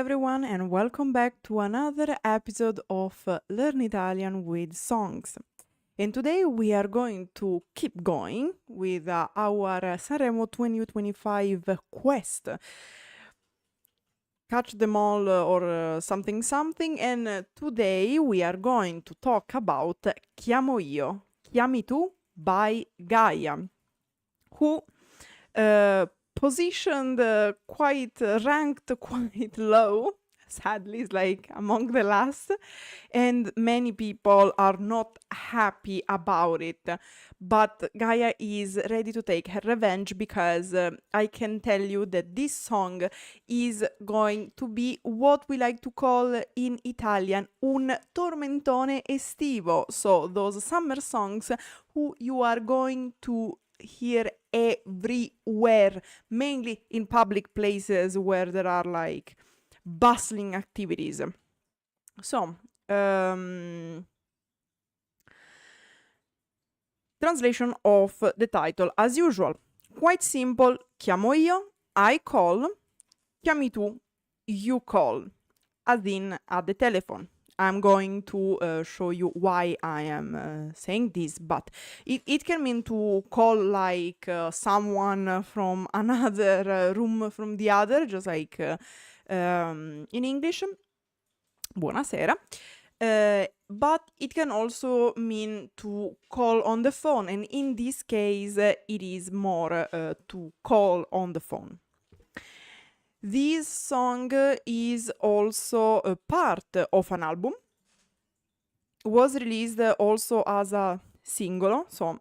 everyone, and welcome back to another episode of Learn Italian with Songs. And today we are going to keep going with our Sanremo 2025 quest. Catch them all or something something. And today we are going to talk about Chiamo io, Chiami tu by Gaia, who positioned ranked quite low, sadly, it's like among the last, and many people are not happy about it. But Gaia is ready to take her revenge because I can tell you that this song is going to be what we like to call in Italian un tormentone estivo. So those summer songs who you are going to hear everywhere, mainly in public places where there are like bustling activities. So, translation of the title as usual. Quite simple. Chiamo io, I call. Chiami tu, you call. As in at the telephone. I'm going to show you why I am saying this, but it can mean to call like someone from another room from the other, just like in English. Buonasera. But it can also mean to call on the phone, and in this case, it is more to call on the phone. This song is also a part of an album. Was released also as a single, so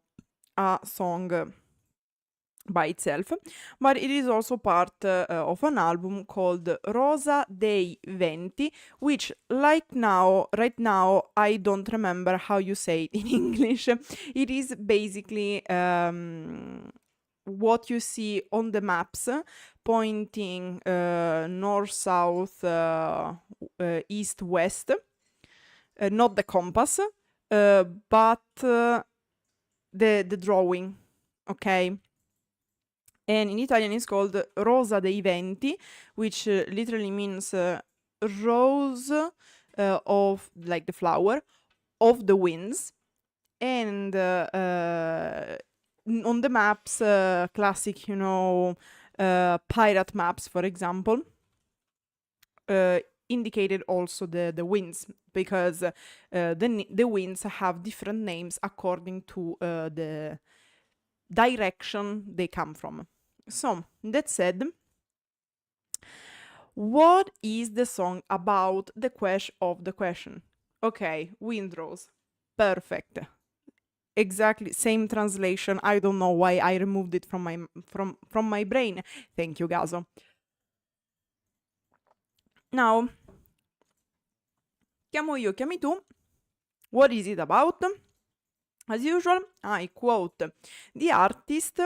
a song by itself, but it is also part of an album called Rosa dei Venti, which right now, I don't remember how you say it in English. It is basically what you see on the maps pointing north, south, east, west, not the compass, but the drawing, okay? And in Italian it's called Rosa dei Venti, which literally means rose of, like the flower, of the winds. And on the maps, classic, pirate maps, for example, indicated also the winds, because the winds have different names according to the direction they come from. So, that said, what is the song about? The question. Okay, windrows. Perfect. Exactly, same translation. I don't know why I removed it from my brain. Thank you, Gaso. Now, chiamo io, chiami tu. What is it about? As usual, I quote the artist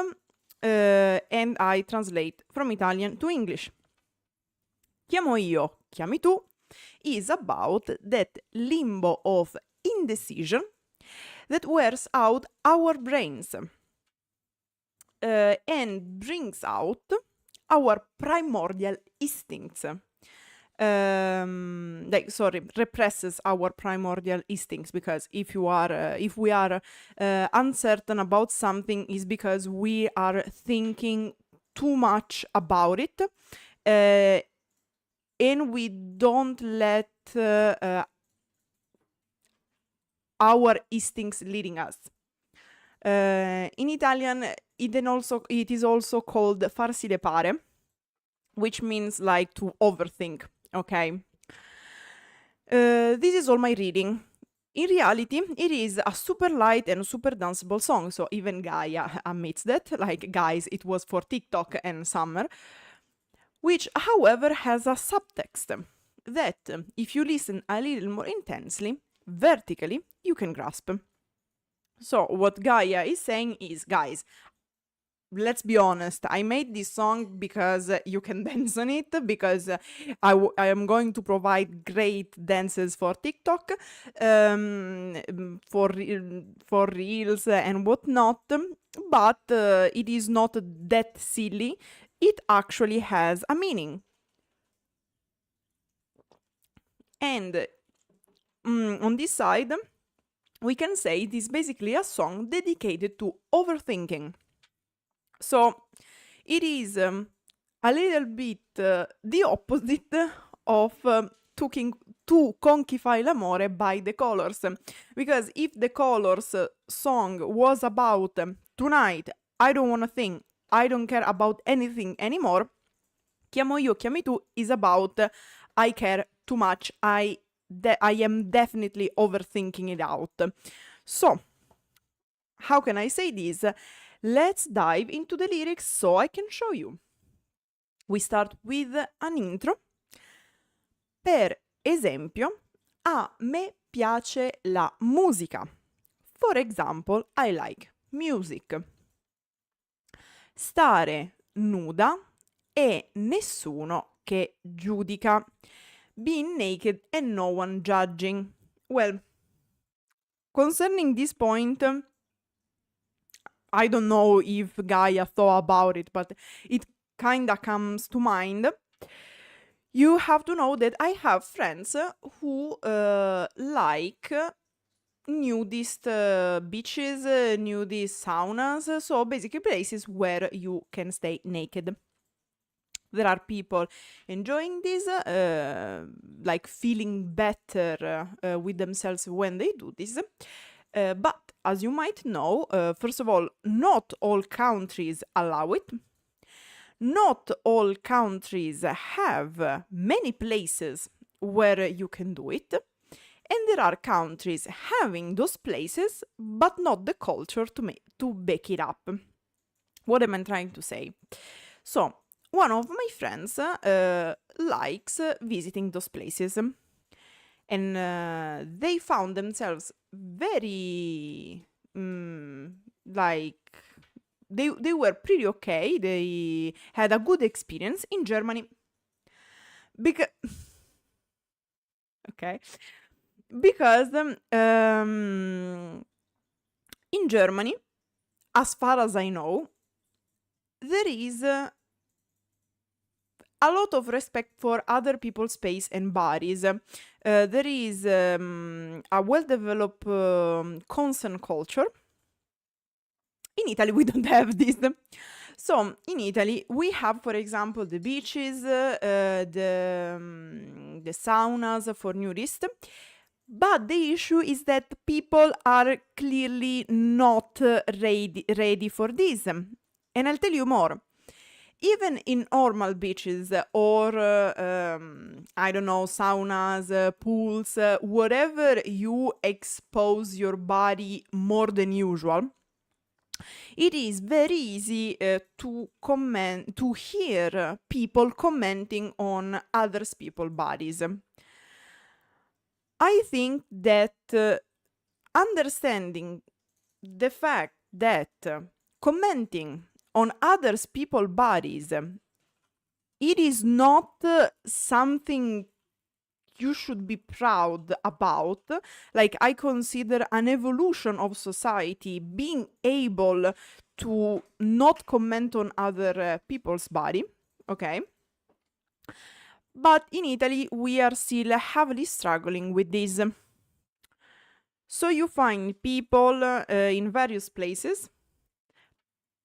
and I translate from Italian to English. Chiamo io, chiami tu is about that limbo of indecision that wears out our brains and brings out our primordial instincts. Represses our primordial instincts, because if we are uncertain about something, is because we are thinking too much about it, and we don't let our instincts leading us. In Italian, it is also called farsi le pare, which means like to overthink. Okay. This is all my reading. In reality, it is a super light and super danceable song, so even Gaia admits that. Like, guys, it was for TikTok and summer. Which, however, has a subtext that, if you listen a little more intensely, vertically, you can grasp. So, what Gaia is saying is, guys, let's be honest, I made this song because you can dance on it, because I am going to provide great dances for TikTok, for reels and whatnot, but it is not that silly. It actually has a meaning. And on this side, we can say it is basically a song dedicated to overthinking. So it is a little bit the opposite of Tu conchi fai l'amore by The Colors. Because if The Colors song was about tonight, I don't want to think, I don't care about anything anymore, Chiamo io, chiami tu is about I care too much, I am definitely overthinking it out. So, how can I say this? Let's dive into the lyrics so I can show you. We start with an intro. Per esempio, a me piace la musica. For example, I like music. Stare nuda e nessuno che giudica. Being naked and no one judging. Well, concerning this point, I don't know if Gaia thought about it, but it kinda comes to mind. You have to know that I have friends who like nudist beaches, nudist saunas, so basically places where you can stay naked. There are people enjoying this, like feeling better with themselves when they do this. But as you might know, first of all, not all countries allow it. Not all countries have many places where you can do it. And there are countries having those places, but not the culture to back it up. What am I trying to say? So, one of my friends likes visiting those places. And they found themselves very, like, they were pretty okay. They had a good experience in Germany. Okay. Because in Germany, as far as I know, there is a lot of respect for other people's space and bodies. There is a well-developed consent culture. In Italy, we don't have this. So, in Italy, we have, for example, the beaches, the saunas for nudists. But the issue is that people are clearly not ready for this. And I'll tell you more. Even in normal beaches or, I don't know, saunas, pools, wherever you expose your body more than usual, it is very easy to hear people commenting on others people's bodies. I think that understanding the fact that commenting on others people's bodies, it is not something you should be proud about. Like, I consider an evolution of society being able to not comment on other people's body, okay? But in Italy, we are still heavily struggling with this. So you find people in various places.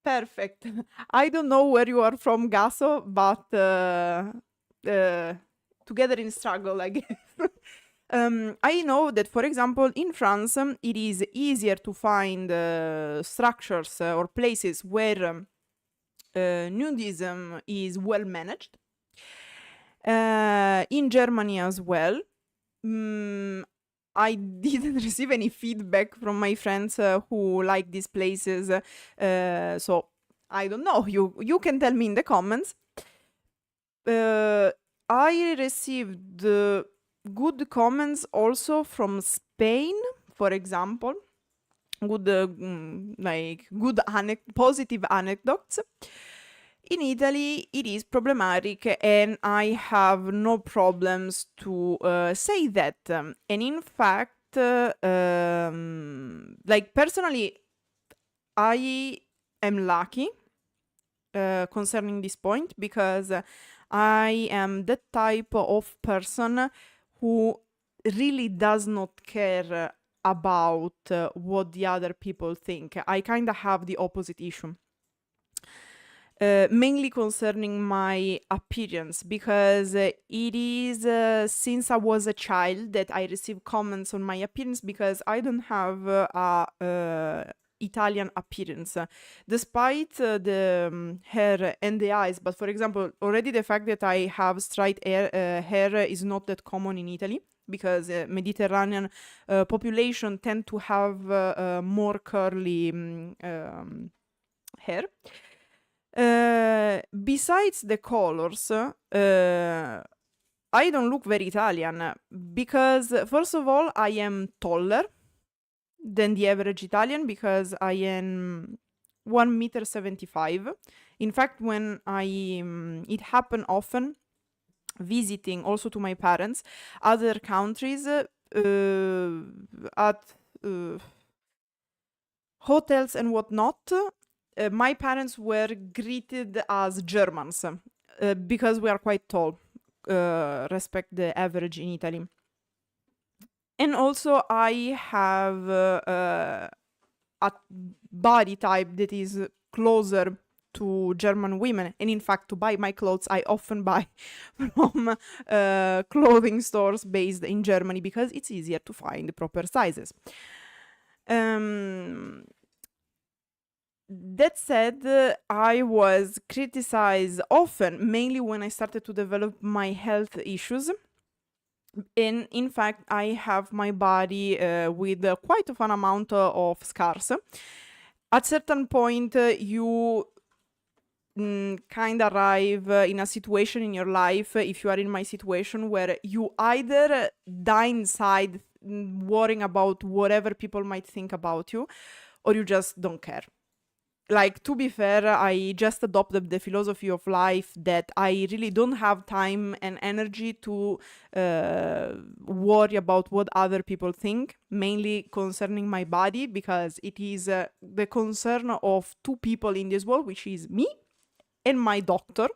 Perfect. I don't know where you are from, Gaso, but together in struggle, I guess. I know that, for example, in France, it is easier to find structures or places where nudism is well managed. In Germany as well. I didn't receive any feedback from my friends who like these places, so I don't know. You can tell me in the comments. I received good comments also from Spain, for example. Good positive anecdotes. In Italy, it is problematic, and I have no problems to say that. And in fact, like, personally, I am lucky concerning this point, because I am the type of person who really does not care about what the other people think. I kind of have the opposite issue. Mainly concerning my appearance, because it is since I was a child that I receive comments on my appearance, because I don't have a Italian appearance, despite the hair and the eyes. But for example, already the fact that I have straight hair is not that common in Italy, because Mediterranean population tend to have more curly hair. Besides the colors, I don't look very Italian, because first of all, I am taller than the average Italian, because I am 1 meter 75. In fact, when it happened often visiting also to my parents other countries, at hotels and whatnot, my parents were greeted as Germans, because we are quite tall, respect the average in Italy. And also I have a body type that is closer to German women, and in fact, to buy my clothes, I often buy from clothing stores based in Germany, because it's easier to find the proper sizes. That said, I was criticized often, mainly when I started to develop my health issues. And in fact, I have my body with quite a fun amount of scars. At certain point, you kind of arrive in a situation in your life, if you are in my situation, where you either die inside worrying about whatever people might think about you, or you just don't care. Like, to be fair, I just adopted the philosophy of life that I really don't have time and energy to worry about what other people think, mainly concerning my body, because it is the concern of two people in this world, which is me and my doctor,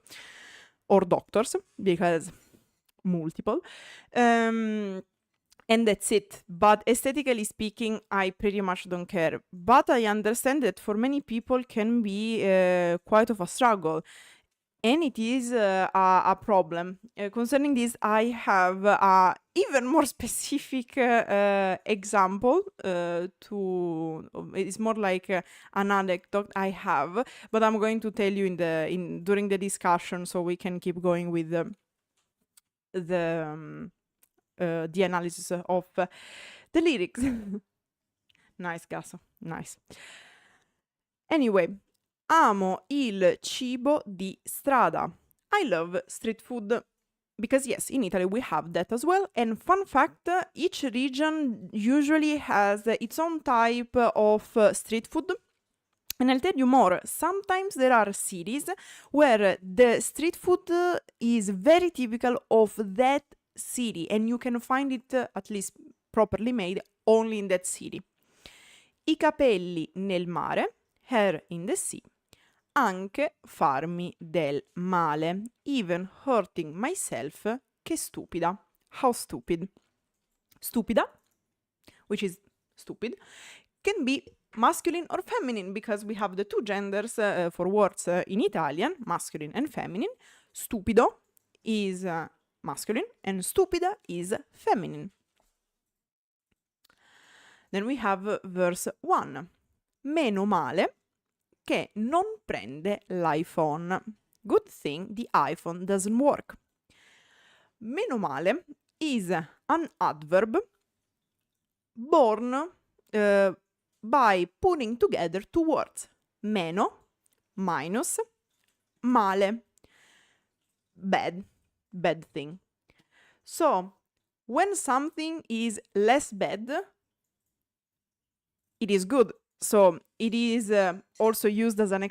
or doctors, because multiple. And that's it. But aesthetically speaking, I pretty much don't care. But I understand that for many people can be quite of a struggle. And it is a problem. Concerning this, I have a even more specific example it's more like an anecdote I have, but I'm going to tell you during the discussion, so we can keep going with the analysis of the lyrics. Nice, Gasso, nice. Anyway, amo il cibo di strada. I love street food, because yes, in Italy we have that as well. And fun fact, each region usually has its own type of street food. And I'll tell you more. Sometimes there are cities where the street food is very typical of that city, and you can find it, at least properly made, only in that city. I capelli nel mare, hair in the sea. Anche farmi del male, even hurting myself, che stupida. How stupid? Stupida, which is stupid, can be masculine or feminine, because we have the two genders for words in Italian, masculine and feminine. Stupido is masculine and stupida is feminine. Then we have verse 1. Meno male che non prende l'iPhone. Good thing the iPhone doesn't work. Meno male is an adverb born by putting together two words. Meno, minus, male, bad thing. So, when something is less bad, it is good. So, it is also used as an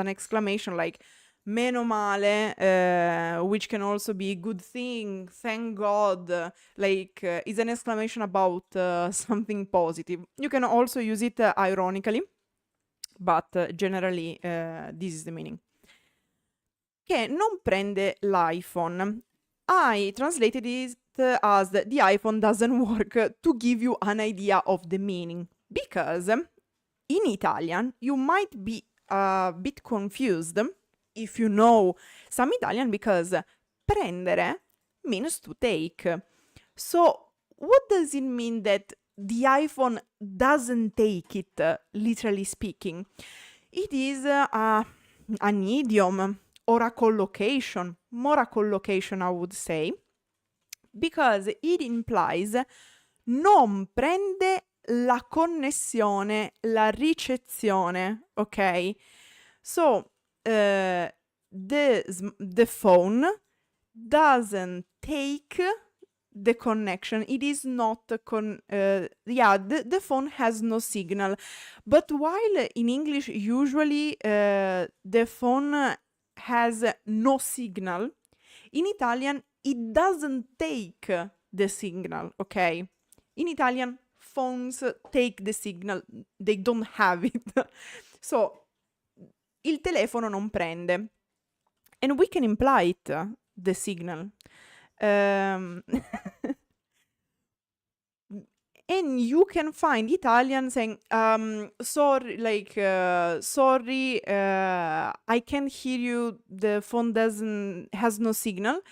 exclamation, like meno male, which can also be good thing, thank God, is an exclamation about something positive. You can also use it ironically, but generally this is the meaning. Che non prende l'iPhone. I translated it as the iPhone doesn't work to give you an idea of the meaning. Because in Italian, you might be a bit confused if you know some Italian, because prendere means to take. So, what does it mean that the iPhone doesn't take it, literally speaking? It is an idiom or a collocation, more a collocation, I would say, because it implies non prende la connessione, la ricezione, ok? So, the phone doesn't take the connection. It is not the phone has no signal. But while in English usually the phone has no signal, in Italian it doesn't take the signal, ok? In Italian phones take the signal, they don't have it. So il telefono non prende, and we can imply it, the signal. And you can find Italian saying sorry, like sorry, I can't hear you, the phone has no signal.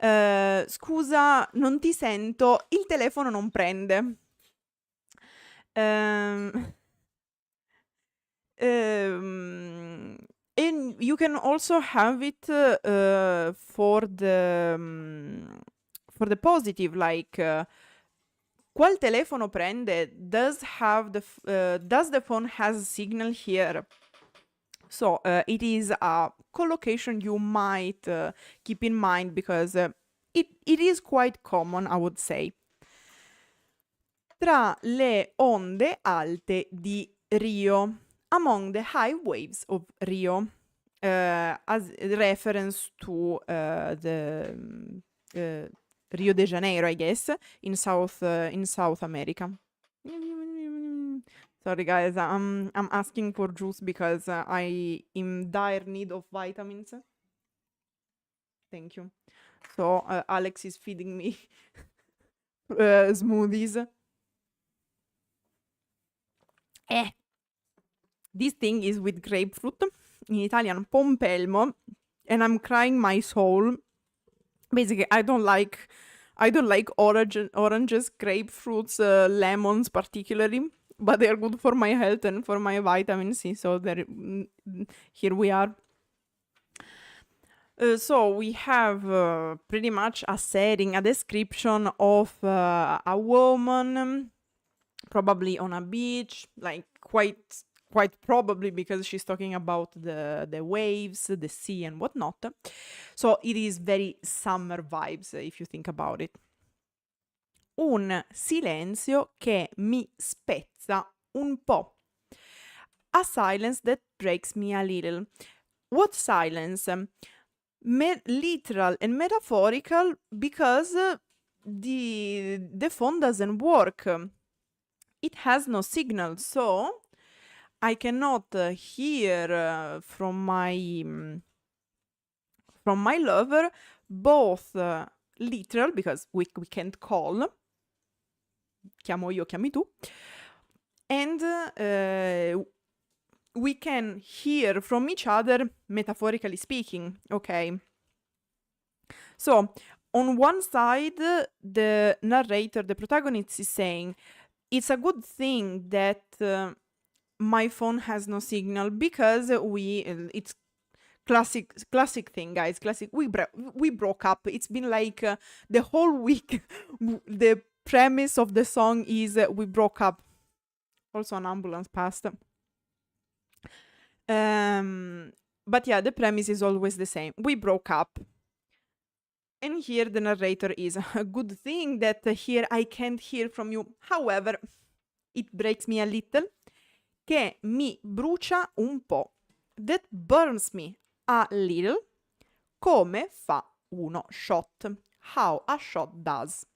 Scusa, non ti sento, il telefono non prende. And you can also have it for the positive, like qual telefono prende? Does the phone has a signal here? So it is a collocation you might keep in mind, because it is quite common, I would say. Tra le onde alte di Rio, among the high waves of Rio, as reference to the Rio de Janeiro, I guess, in South America. Sorry guys, I'm asking for juice because I am dire need of vitamins. Thank you. So Alex is feeding me smoothies. This thing is with grapefruit, in Italian pompelmo, and I'm crying my soul. Basically, I don't like oranges, grapefruits, lemons particularly, but they are good for my health and for my vitamin C. So here we are. So we have pretty much a setting, a description of a woman, probably on a beach, like quite probably, because she's talking about the waves, the sea and whatnot. So it is very summer vibes, if you think about it. Un silenzio che mi spezza un po'. A silence that breaks me a little. What silence? Literal and metaphorical, because the phone doesn't work. It has no signal, so I cannot hear from my lover, both literal, because we can't call, chiamo io, chiami tu, and we can hear from each other, metaphorically speaking, okay? So, on one side, the narrator, the protagonist, is saying, it's a good thing that my phone has no signal, because it's classic thing, guys. Classic. We broke up. It's been like the whole week. The premise of the song is we broke up. Also, an ambulance passed. But yeah, the premise is always the same. We broke up. And here the narrator is, a good thing that here I can't hear from you. However, it breaks me a little. Che mi brucia un po'. That burns me a little. Come fa uno shot. How a shot does.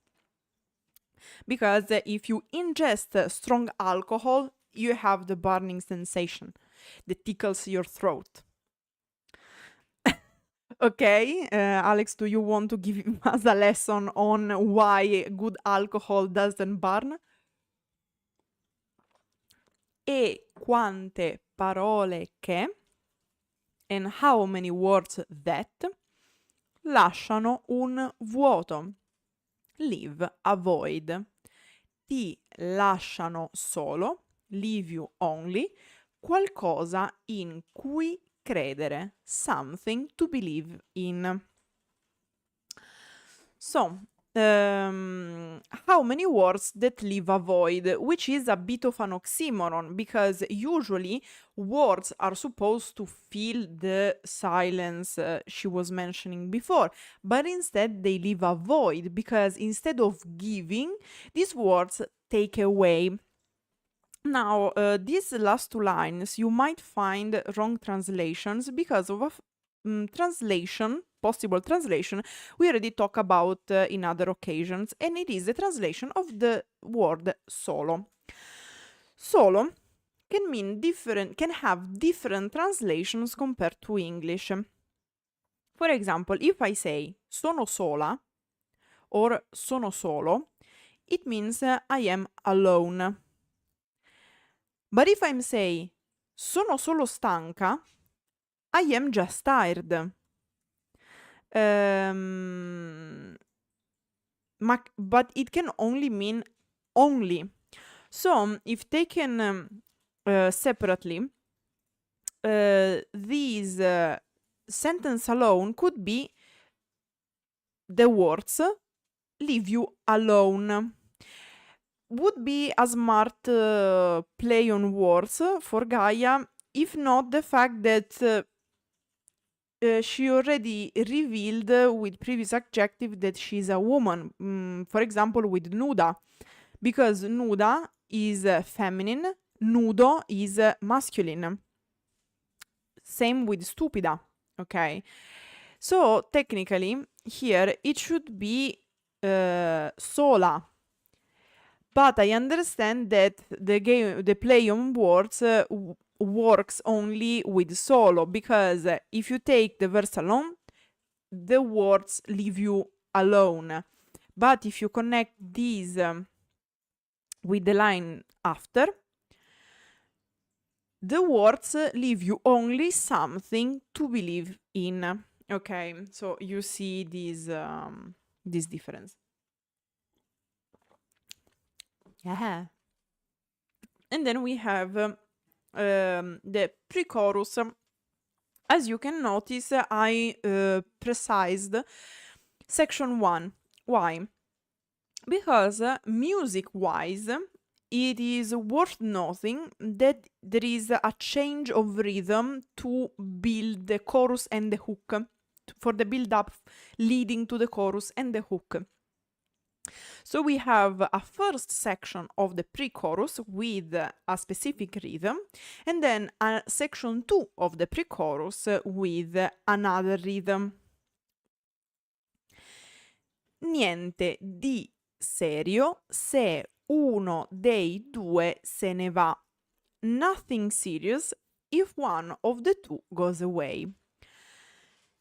Because if you ingest strong alcohol, you have the burning sensation that tickles your throat. Okay, Alex, do you want to give us a lesson on why good alcohol doesn't burn? E quante parole che, and how many words that, lasciano un vuoto. Leave a void. Ti lasciano solo, leave you only, qualcosa in cui credere, something to believe in. So, how many words that leave a void, which is a bit of an oxymoron, because usually words are supposed to fill the silence she was mentioning before, but instead they leave a void, because instead of giving, these words take away. Now, these last two lines, you might find wrong translations because of a possible translation, we already talked about in other occasions, and it is the translation of the word solo. Solo can have different translations compared to English. For example, if I say sono sola or sono solo, it means I am alone. But if I'm say sono solo stanca, I am just tired. But it can only mean only. So if taken separately, this sentence alone could be the words leave you alone. Would be a smart play on words for Gaia, if not the fact that she already revealed with previous adjective that she's a woman, for example with nuda, because nuda is feminine, nudo is masculine. Same with stupida, okay? So technically here it should be sola, but I understand that the play on words works only with solo, because if you take the verse alone, the words leave you alone. But if you connect these with the line after, the words leave you only something to believe in. Okay, so you see this difference. Yeah. And then we have the pre-chorus. As you can notice, I precised section 1. Why? Because music-wise, it is worth noting that there is a change of rhythm to build the chorus and the hook, for the build-up leading to the chorus and the hook. So we have a first section of the pre-chorus with a specific rhythm, and then a section 2 of the pre-chorus with another rhythm. Niente di serio se uno dei due se ne va. Nothing serious if one of the two goes away.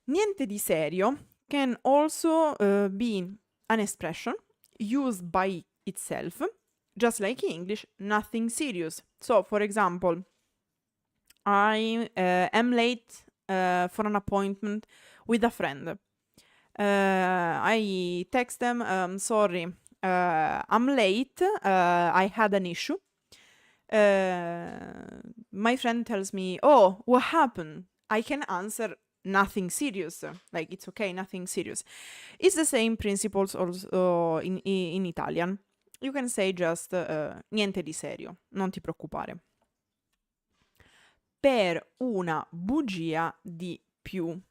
Niente di serio can also be an expression used by itself, just like in English, nothing serious. So, for example, I am late for an appointment with a friend. I text them, sorry, I'm late, I had an issue. My friend tells me, oh, what happened? I can answer nothing serious, like it's okay, nothing serious. It's the same principles also in Italian. You can say just niente di serio, non ti preoccupare. Per una bugia di più,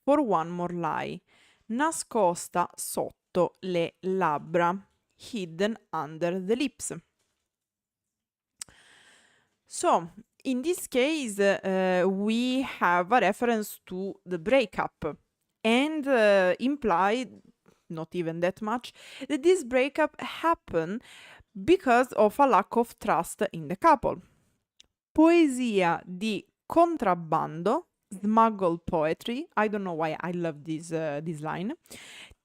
for one more lie, nascosta sotto le labbra, hidden under the lips. So, in this case, we have a reference to the breakup, and implied, not even that much, that this breakup happened because of a lack of trust in the couple. Poesia di contrabbando, smuggle poetry. I don't know why I love this line.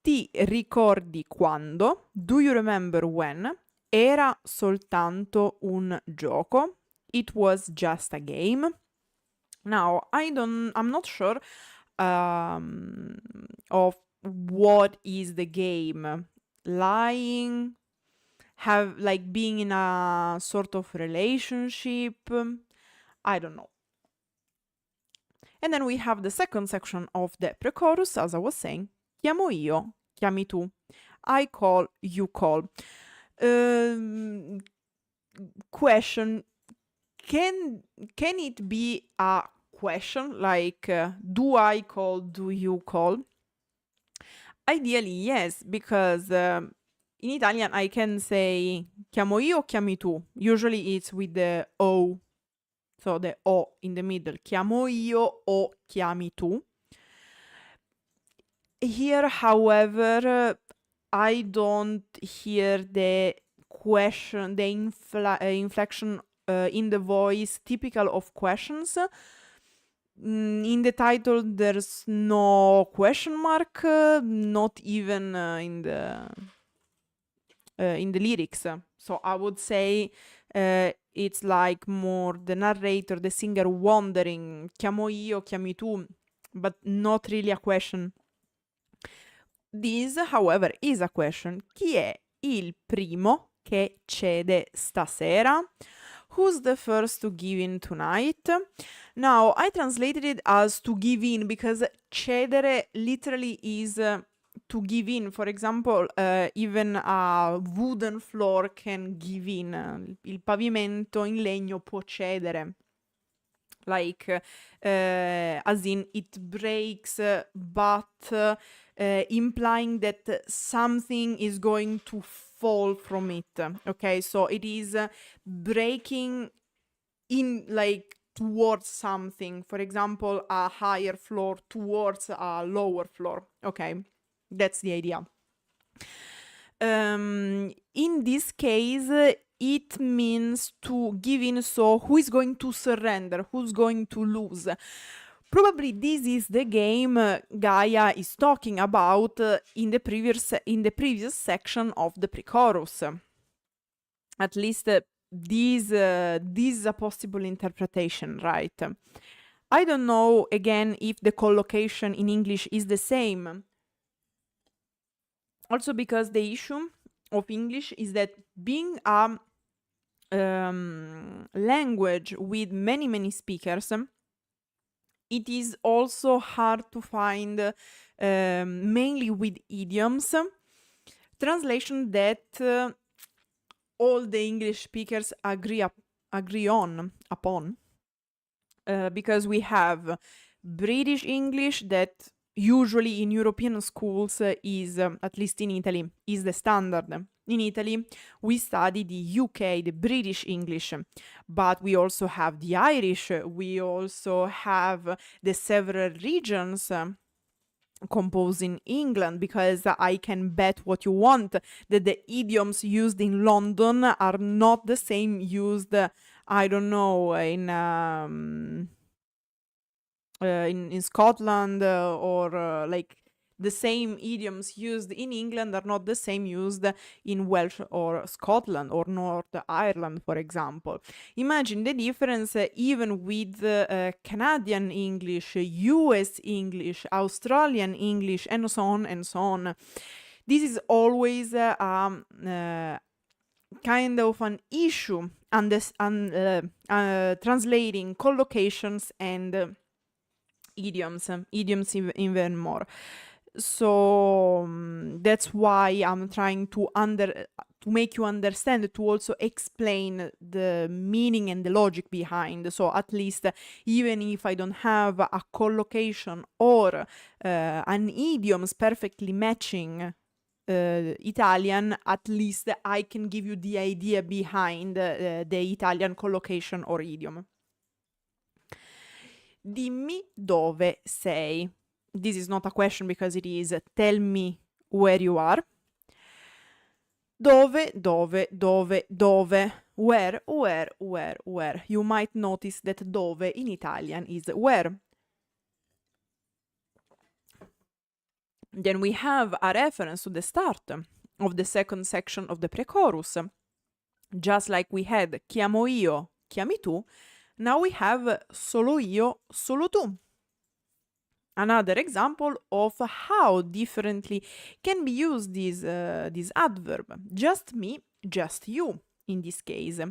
Ti ricordi quando? Do you remember when? Era soltanto un gioco. It was just a game. Now, I'm not sure of what is the game. Lying, being in a sort of relationship. I don't know. And then we have the second section of the pre-chorus, as I was saying. Chiamo io, chiami tu. I call, you call. Question, can it be a question like do I call, do you call? Ideally yes, because in Italian I can say chiamo io, chiami tu. Usually it's with the O, so the O in the middle. Chiamo io o chiami tu. Here, however, I don't hear the question, the inflection in the voice typical of questions. In the title, there's no question mark, not even in the lyrics. So I would say it's like more the narrator, the singer wondering, chiamo io, chiami tu, but not really a question. This, however, is a question. Chi è il primo che cede stasera? Who's the first to give in tonight? Now, I translated it as to give in because cedere literally is to give in. For example, even a wooden floor can give in. Il pavimento in legno può cedere. Like, as in it breaks, but implying that something is going to fall from it. Okay, so it is breaking in, like, towards something. For example, a higher floor towards a lower floor. Okay, that's the idea. In this case, it means to give in, so who is going to surrender, who's going to lose. Probably this is the game Gaia is talking about in the previous section of the pre-chorus. At least this is a possible interpretation, right? I don't know, again, if the collocation in English is the same. Also because the issue of English is that being a language with many speakers, it is also hard to find, mainly with idioms, translation that all the English speakers agree upon. Because we have British English that usually in European schools is, at least in Italy, is the standard. In Italy, we study the UK, the British English, but we also have the Irish, we also have the several regions composing England, because I can bet what you want that the idioms used in London are not the same used, I don't know, in Scotland, or like the same idioms used in England are not the same used in Welsh or Scotland or North Ireland, for example. Imagine the difference even with Canadian English, US English, Australian English, and so on and so on. This is always kind of an issue translating collocations and idioms even more. So that's why I'm trying to make you understand, to also explain the meaning and the logic behind. So at least, even if I don't have a collocation or an idioms perfectly matching Italian, at least I can give you the idea behind the Italian collocation or idiom. Dimmi dove sei. This is not a question because it is tell me where you are. Dove, dove, dove, dove. Where. You might notice that dove in Italian is where. Then we have a reference to the start of the second section of the pre-chorus. Just like we had chiamo io, chiami tu, now we have solo io, solo tu. Another example of how differently can be used this adverb. Just me, just you, in this case.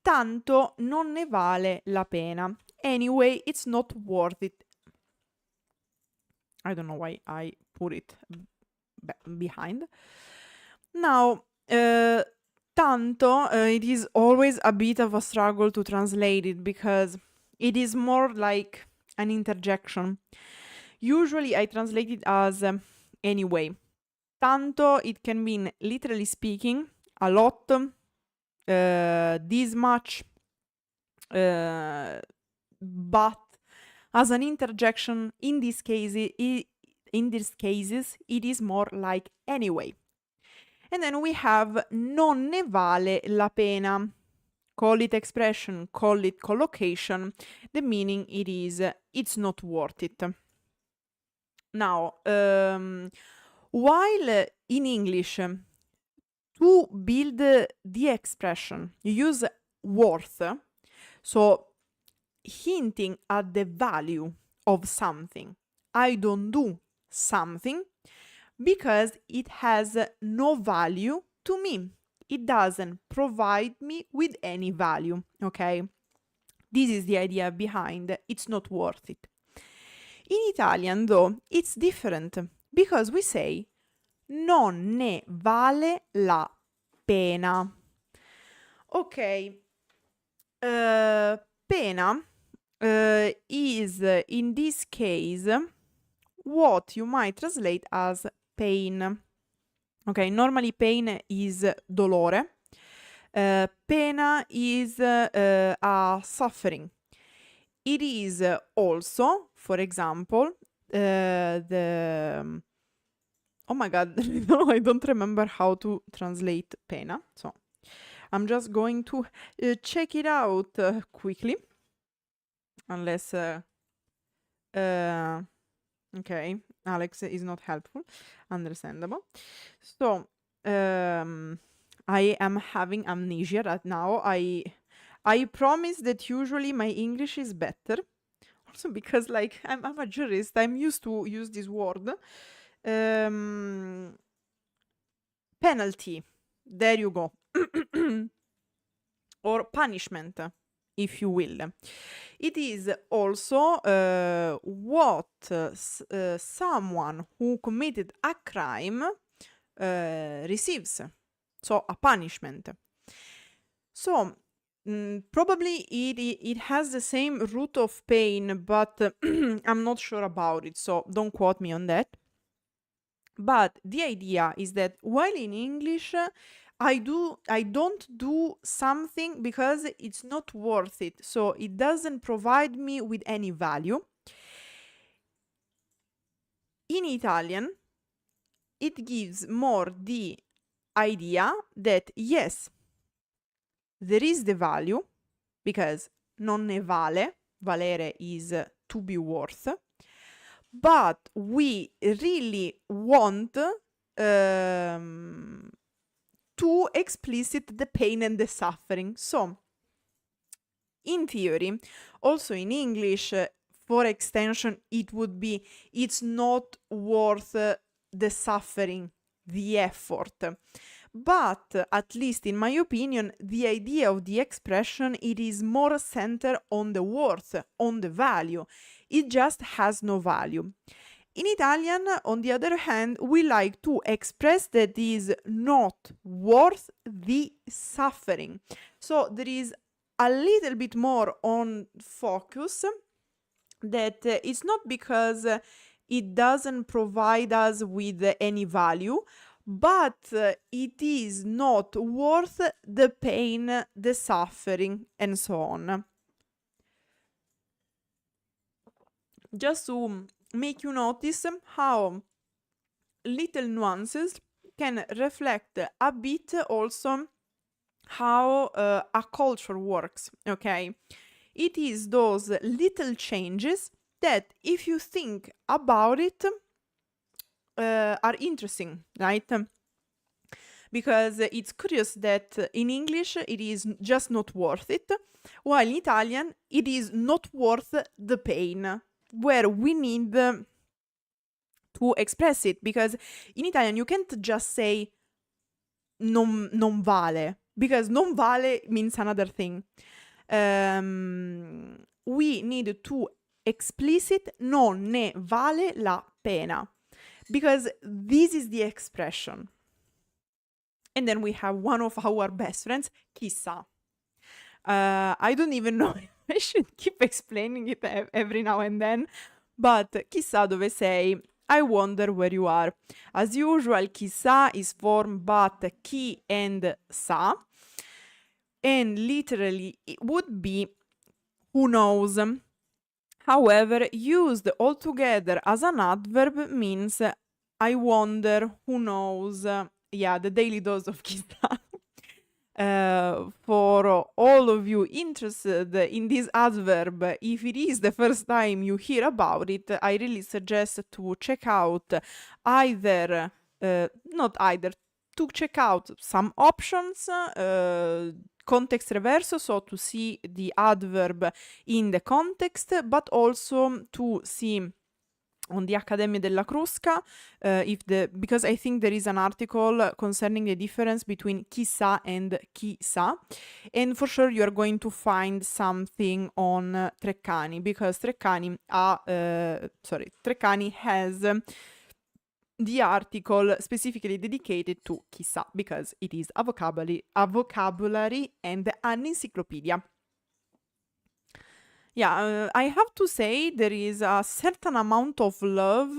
Tanto non ne vale la pena. Anyway, it's not worth it. I don't know why I put it behind. Now, tanto, it is always a bit of a struggle to translate it because it is more like an interjection. Usually I translate it as anyway. Tanto, it can mean, literally speaking, a lot, this much, but as an interjection, in these cases, it is more like anyway. And then we have non ne vale la pena. Call it expression, call it collocation. The meaning it is, it's not worth it. Now, while in English, to build the expression, you use worth, so hinting at the value of something. I don't do something because it has no value to me. It doesn't provide me with any value, okay? This is the idea behind it's not worth it. In Italian, though, it's different because we say non ne vale la pena. Okay, pena is in this case what you might translate as pain. Okay, normally pain is dolore. Pena is a suffering. It is also, for example, the... Oh my god, no, I don't remember how to translate pena. So I'm just going to check it out quickly. Unless... okay, Alex is not helpful. Understandable. So, I am having amnesia right now. I promise that usually my English is better. Also because, like, I'm a jurist. I'm used to use this word. Penalty. There you go. Or punishment, if you will. It is also what someone who committed a crime receives. So, a punishment. So, probably it has the same root of pain, but I'm not sure about it, so don't quote me on that. But the idea is that while in English, I don't do something because it's not worth it, so it doesn't provide me with any value. In Italian, it gives more the idea that yes, there is the value, because non ne vale, valere is to be worth, but we really want to explicit the pain and the suffering. So, in theory, also in English, for extension, it would be it's not worth the suffering, the effort. But at least in my opinion, the idea of the expression, it is more centered on the worth, on the value. It just has no value. In Italian, on the other hand, we like to express that it is not worth the suffering. So there is a little bit more on focus that it's not because it doesn't provide us with any value, but it is not worth the pain, the suffering, and so on. Just to make you notice how little nuances can reflect a bit also how a culture works, okay? It is those little changes that, if you think about it, are interesting, right? Because it's curious that in English it is just not worth it, while in Italian it is not worth the pain, where we need to express it, because in Italian you can't just say non vale, because non vale means another thing. We need to explicit non ne vale la pena, because this is the expression. And then we have one of our best friends, chissà. I don't even know if I should keep explaining it every now and then, but chissà, dove sei? I wonder where you are. As usual, chissà is formed but chi and sa, and literally it would be who knows. However, used all together as an adverb means I wonder, who knows. Yeah, the daily dose of chissà. For all of you interested in this adverb, if it is the first time you hear about it, I really suggest to check out to check out some options, context reverso, so to see the adverb in the context, but also to see on the Accademia della Crusca, because I think there is an article concerning the difference between chissà and chi sa, and for sure you are going to find something on Treccani, because Treccani has the article specifically dedicated to chissà, because it is a vocabulary and an encyclopedia. Yeah, I have to say there is a certain amount of love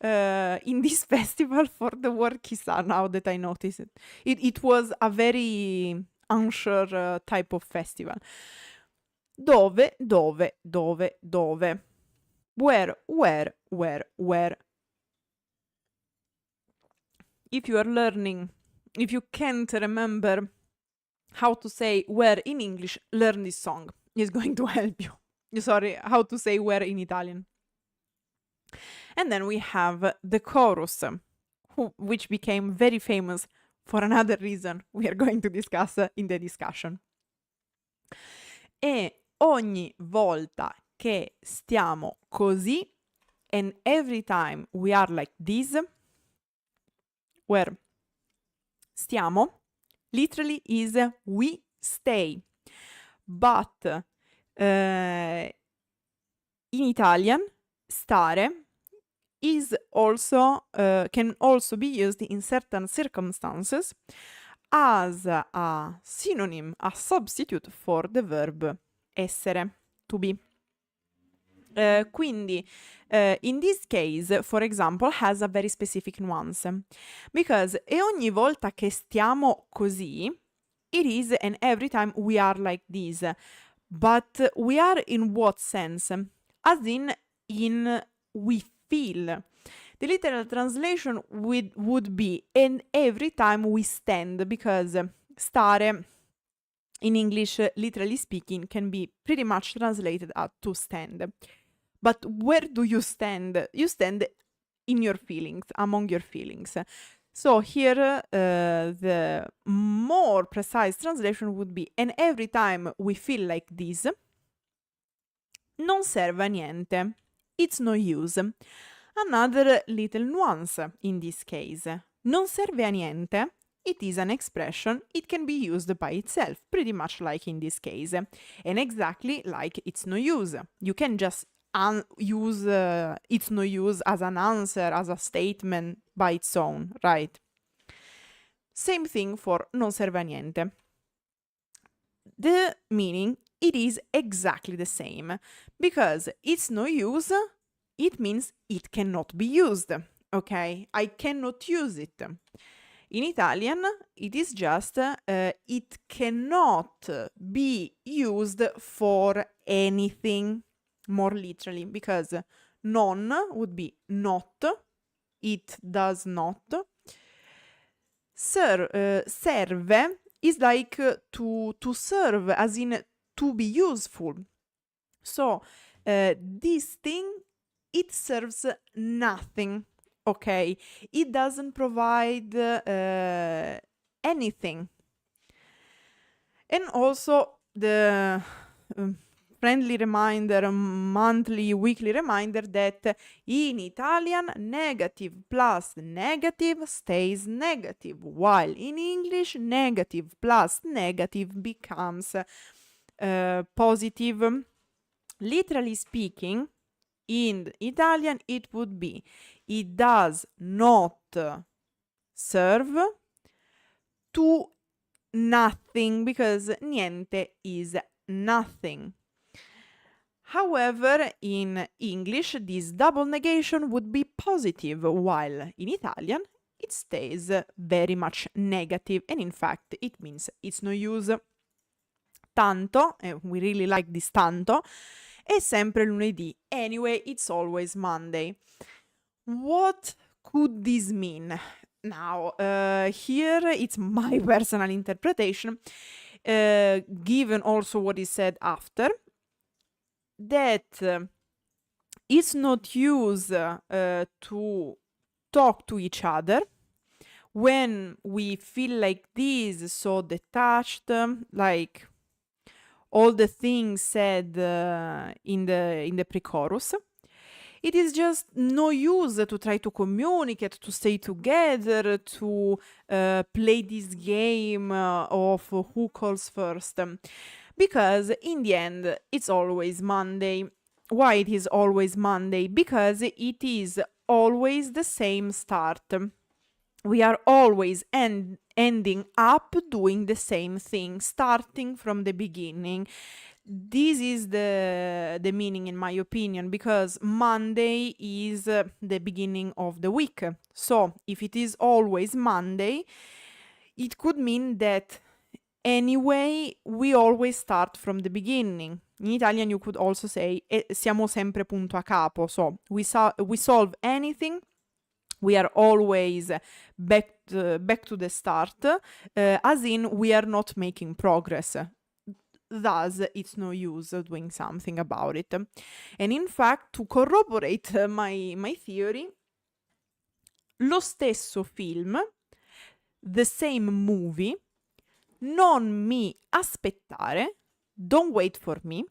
in this festival for the word chissà, now that I notice it. It was a very unsure type of festival. Dove. Where. If you can't remember how to say where in English, learn this song. It's going to help you. Sorry, how to say where in Italian. And then we have the chorus, which became very famous for another reason we are going to discuss in the discussion. E ogni volta che stiamo così, and every time we are like this, where stiamo literally is we stay. But in Italian, stare is also can also be used in certain circumstances as a synonym, a substitute for the verb essere, to be. Quindi, in this case, for example, has a very specific nuance, because e ogni volta che stiamo così, it is and every time we are like this. But we are in what sense? As in we feel. The literal translation would be and every time we stand, because stare in English, literally speaking, can be pretty much translated to stand. But where do you stand? You stand in your feelings, among your feelings. So here the more precise translation would be and every time we feel like this, non serve a niente. It's no use. Another little nuance in this case. Non serve a niente. It is an expression. It can be used by itself, pretty much like in this case. And exactly like it's no use. You can just use it's no use as an answer, as a statement by its own, right? Same thing for non serve a niente. The meaning, it is exactly the same, because it's no use, it means it cannot be used, okay? I cannot use it. In Italian, it is just it cannot be used for anything, more literally, because non would be not, it does not. Serve is like to serve, as in to be useful. So this thing, it serves nothing. okay? It doesn't provide anything. And also the friendly reminder, monthly, weekly reminder that in Italian, negative plus negative stays negative, while in English, negative plus negative becomes positive. Literally speaking, in Italian, it would be, it does not serve to nothing, because niente is nothing. However, in English, this double negation would be positive, while in Italian, it stays very much negative, and in fact, it means it's no use. Tanto, we really like this tanto, è sempre lunedì. Anyway, it's always Monday. What could this mean? Now, here it's my personal interpretation, given also what is said after, that it's not used to talk to each other when we feel like this, so detached, like all the things said in the pre-chorus. It is just no use to try to communicate, to stay together, to play this game of who calls first. Because in the end, it's always Monday. Why it is always Monday? Because it is always the same start. We are always ending up doing the same thing, starting from the beginning. This is the meaning, in my opinion, because Monday is the beginning of the week. So if it is always Monday, it could mean that anyway we always start from the beginning. In Italian you could also say siamo sempre punto a capo. So we solve anything, we are always back to the start, as in we are not making progress. Thus, it's no use doing something about it. And in fact, to corroborate my theory, lo stesso film, the same movie, non mi aspettare, don't wait for me,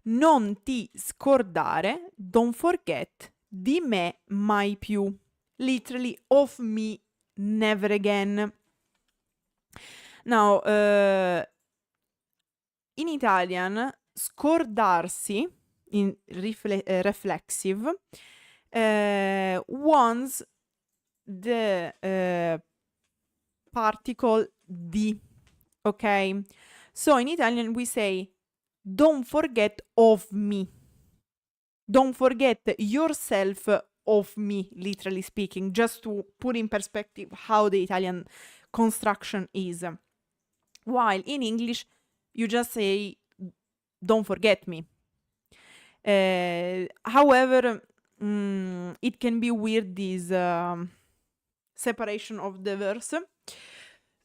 non ti scordare, don't forget, di me mai più. Literally, of me, never again. Now, in Italian, scordarsi, in reflexive, wants the particle di, okay? So in Italian we say, don't forget of me. Don't forget yourself of me, literally speaking, just to put in perspective how the Italian construction is. While in English, you just say, don't forget me. However, it can be weird, this separation of the verse.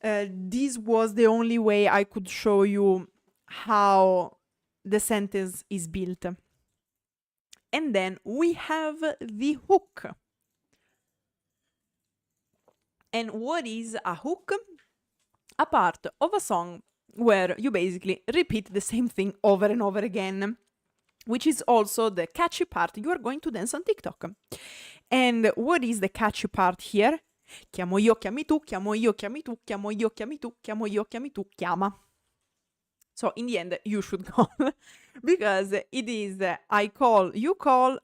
This was the only way I could show you how the sentence is built. And then we have the hook. And what is a hook? A part of a song where you basically repeat the same thing over and over again, which is also the catchy part you are going to dance on TikTok. And what is the catchy part here? Chiamo io, chiami tu, chiamo io, chiami tu, chiamo io, chiami tu, chiamo io, chiami tu, chiama. So in the end, you should call, because it is I call, you call,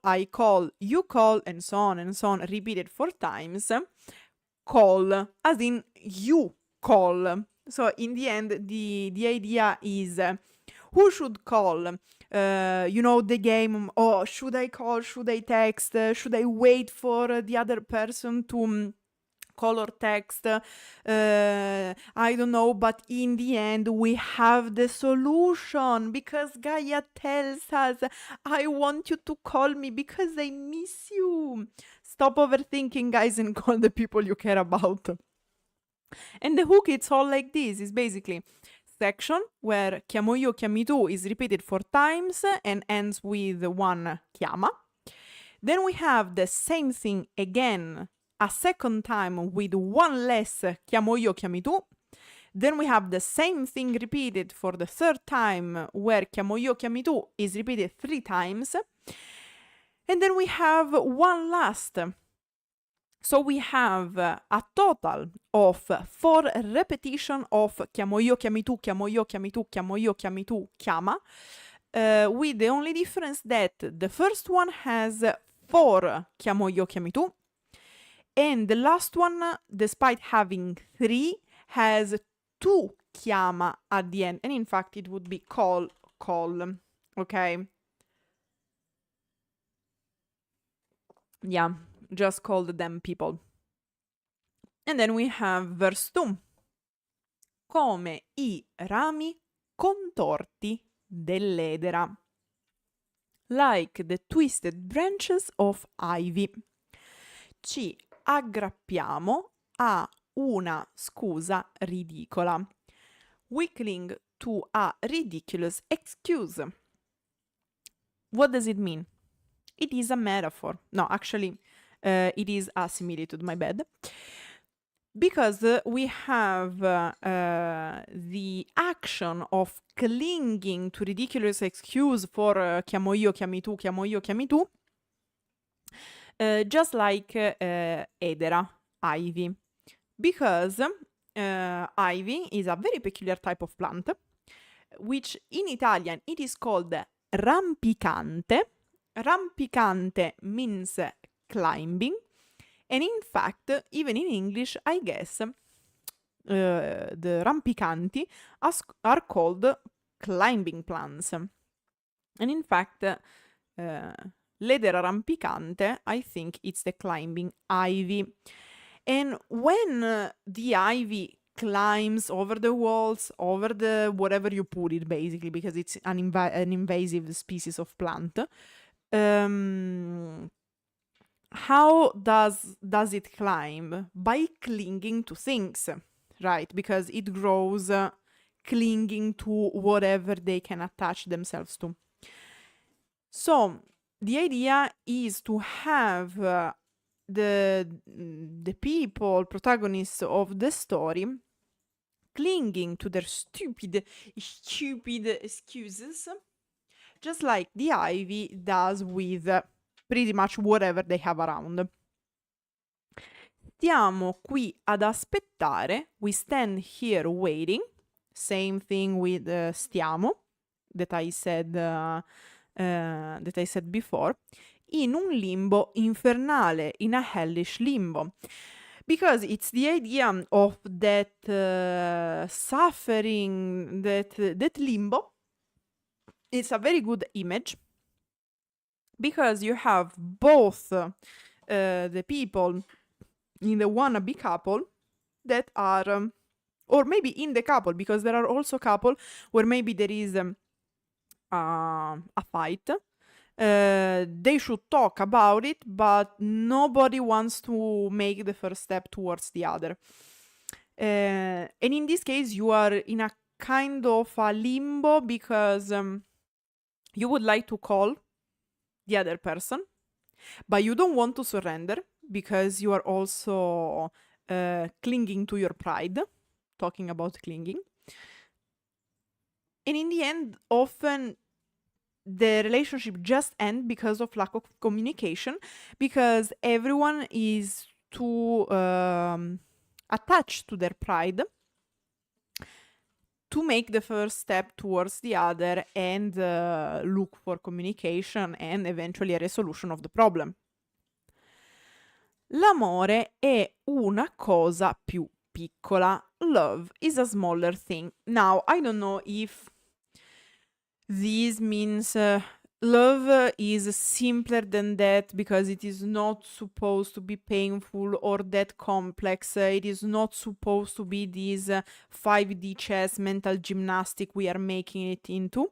you call, and so on, repeated 4 times. Call, as in you call. So in the end, the idea is who should call? You know, the game, oh, should I call, should I text, should I wait for the other person to call or text? I don't know, but in the end we have the solution, because Gaia tells us, I want you to call me because I miss you. Stop overthinking, guys, and call the people you care about. And the hook, it's all like this. It's basically section where chiamo io, chiami tu is repeated 4 times and ends with one chiama. Then we have the same thing again a second time with one less chiamo io, chiami tu. Then we have the same thing repeated for the third time where chiamo io, chiami tu is repeated 3 times. And then we have one last. So we have a total of 4 repetition of chiamo io, chiami tu, chiamo io, chiami tu, chiamo io, chiami tu, chiama. With the only difference that the first one has 4 chiamo io, chiami tu. And the last one, despite having 3, has 2 chiama at the end. And in fact, it would be call. Okay? Yeah, just call them people. And then we have verse 2. Come I rami contorti dell'edera. Like the twisted branches of ivy. Ci aggrappiamo a una scusa ridicola. We cling to a ridiculous excuse. What does it mean? It is a metaphor. No, actually, it is a similitude, my bad. Because we have the action of clinging to ridiculous excuse for chiamo io, chiami tu, chiamo io, chiami tu. Just like edera, ivy. Because ivy is a very peculiar type of plant, which in Italian it is called rampicante. Rampicante means climbing, and in fact, even in English, I guess, the rampicanti are called climbing plants. And in fact, l'edera rampicante, I think it's the climbing ivy. And when the ivy climbs over the walls, over the whatever you put it, basically, because it's an invasive species of plant, how does it climb? By clinging to things, right? Because it grows clinging to whatever they can attach themselves to. So the idea is to have the people, protagonists of the story, clinging to their stupid excuses, just like the ivy does with pretty much whatever they have around. Stiamo qui ad aspettare. We stand here waiting. Same thing with stiamo that I said before. In un limbo infernale, in a hellish limbo. Because it's the idea of that suffering, that limbo. It's a very good image because you have both the people in the wannabe couple that are, or maybe in the couple, because there are also couple where maybe there is a fight. They should talk about it, but nobody wants to make the first step towards the other. And in this case, you are in a kind of a limbo because you would like to call the other person, but you don't want to surrender because you are also clinging to your pride, talking about clinging. And in the end, often the relationship just ends because of lack of communication, because everyone is too attached to their pride to make the first step towards the other and look for communication and eventually a resolution of the problem. L'amore è una cosa più piccola. Love is a smaller thing. Now, I don't know if this means love is simpler than that because it is not supposed to be painful or that complex. It is not supposed to be this 5D chess mental gymnastic we are making it into.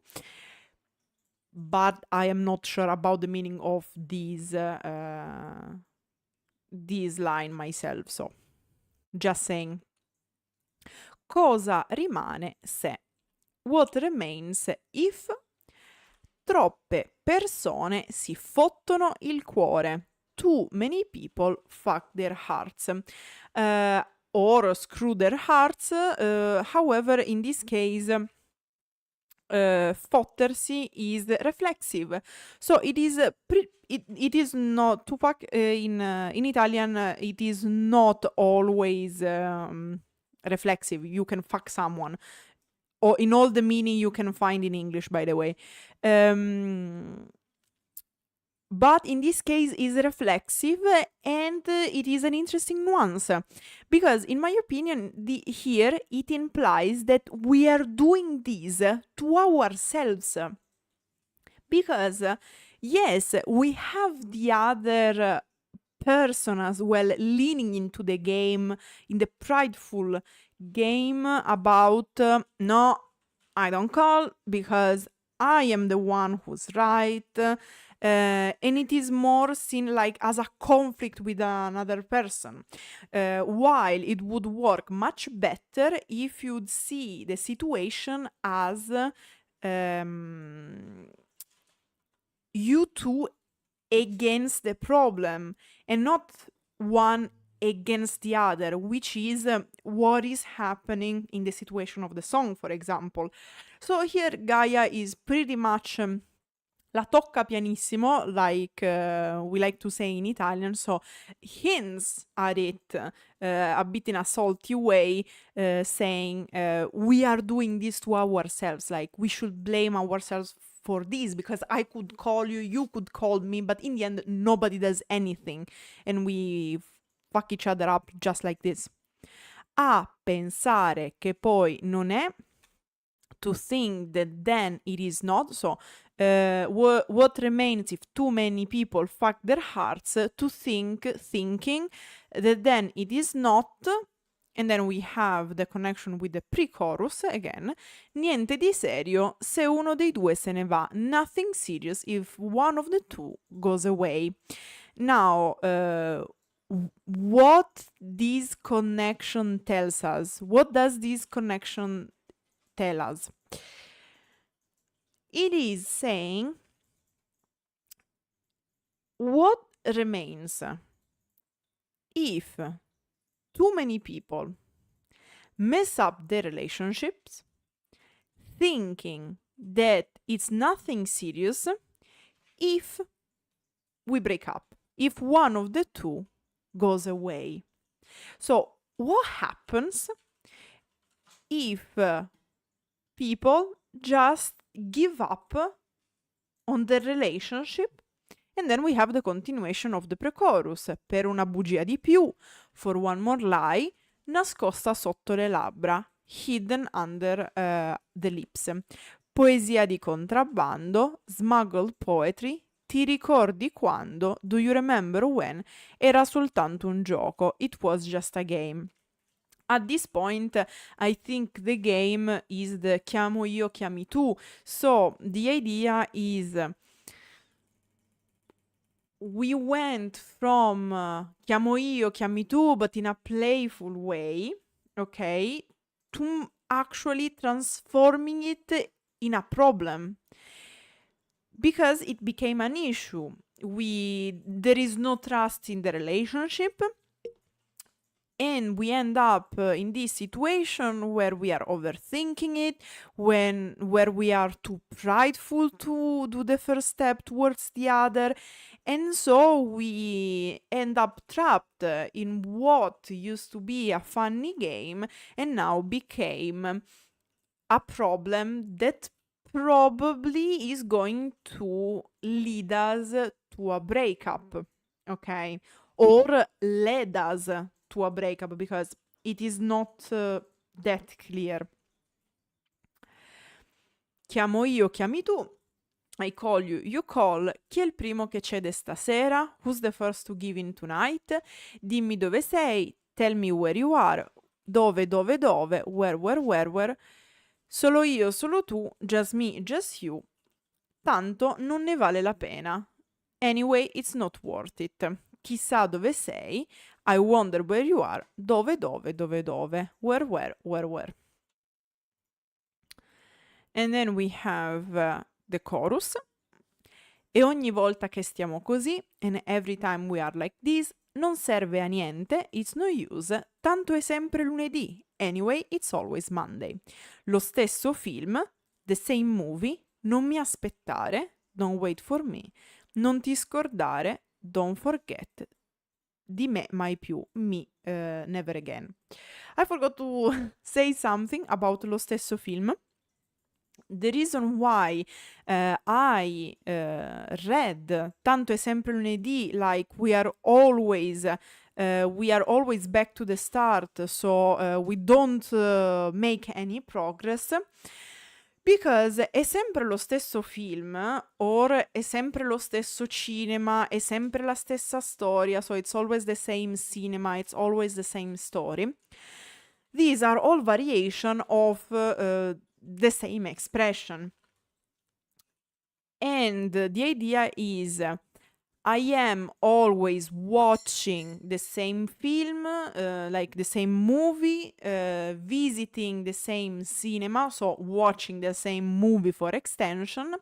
But I am not sure about the meaning of this line myself, so just saying. Cosa rimane se? What remains if Troppe persone si fottono il cuore. Too many people fuck their hearts. Or screw their hearts. However, in this case, fottersi is reflexive. So it is it is not to fuck in Italian. It is not always reflexive. You can fuck someone, or in all the meaning you can find in English, by the way. But in this case is reflexive, and it is an interesting nuance, because in my opinion here it implies that we are doing this to ourselves, because yes, we have the other person as well leaning into the game, in the prideful game about no, I don't call because I am the one who's right. And it is more seen like as a conflict with another person, while it would work much better if you'd see the situation as you two against the problem and not one against the other, which is what is happening in the situation of the song, for example. So here Gaia is pretty much la tocca pianissimo, like we like to say in Italian, so hints at it a bit in a salty way, saying we are doing this to ourselves, like we should blame ourselves for this, because I could call you, you could call me, but in the end nobody does anything and we fuck each other up just like this. A pensare che poi non è, to think that then it is not. So what remains if too many people fuck their hearts, to thinking that then it is not. And then we have the connection with the pre-chorus again. Niente di serio se uno dei due se ne va. Nothing serious if one of the two goes away. Now, what this connection tells us? What does this connection tell us? It is saying what remains if too many people mess up their relationships, thinking that it's nothing serious if we break up, if one of the two goes away. So what happens if people just give up on the relationship? And then we have the continuation of the pre-chorus. Per una bugia di più, for one more lie, nascosta sotto le labbra, hidden under the lips. Poesia di contrabbando, smuggled poetry, ti ricordi quando, do you remember when, era soltanto un gioco, it was just a game. At this point, I think the game is the chiamo io, chiami tu. So the idea is we went from chiamo io, chiami tu, but in a playful way, okay, to actually transforming it in a problem, because it became an issue. There is no trust in the relationship, and we end up in this situation where we are overthinking it, where we are too prideful to do the first step towards the other, and so we end up trapped in what used to be a funny game and now became a problem that probably is going to lead us to a breakup, okay? Or led us to a breakup, because it is not that clear. Chiamo io, chiami tu. I call you, you call. Chi è il primo che cede stasera? Who's the first to give in tonight? Dimmi dove sei. Tell me where you are. Dove, dove, dove. Where. Solo io, solo tu. Just me, just you. Tanto non ne vale la pena. Anyway, it's not worth it. Chissà dove sei. I wonder where you are. Dove, dove, dove, dove. Where. And then we have the chorus. E ogni volta che stiamo così, and every time we are like this, non serve a niente, it's no use, tanto è sempre lunedì. Anyway, it's always Monday. Lo stesso film, the same movie, non mi aspettare, don't wait for me, non ti scordare, don't forget, di me mai più, me, never again. I forgot to say something about lo stesso film. The reason why I read tanto è sempre lunedì, like we are always back to the start, so we don't make any progress, because è sempre lo stesso film, or è sempre lo stesso cinema, è sempre la stessa storia, so it's always the same cinema, it's always the same story. These are all variation of the same expression. And the idea is I am always watching the same film, like the same movie, visiting the same cinema, so watching the same movie for extension,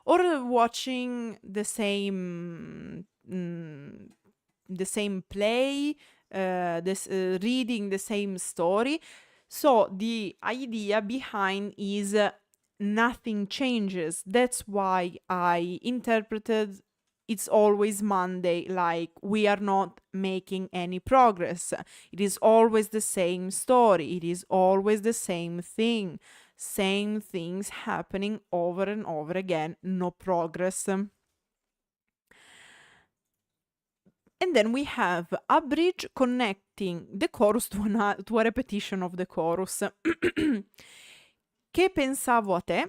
or watching the same play, reading the same story. So the idea behind is nothing changes. That's why I interpreted it's always Monday, like we are not making any progress. It is always the same story. It is always the same thing. Same things happening over and over again. No progress. And then we have a bridge connecting the chorus to a repetition of the chorus. Che pensavo a te,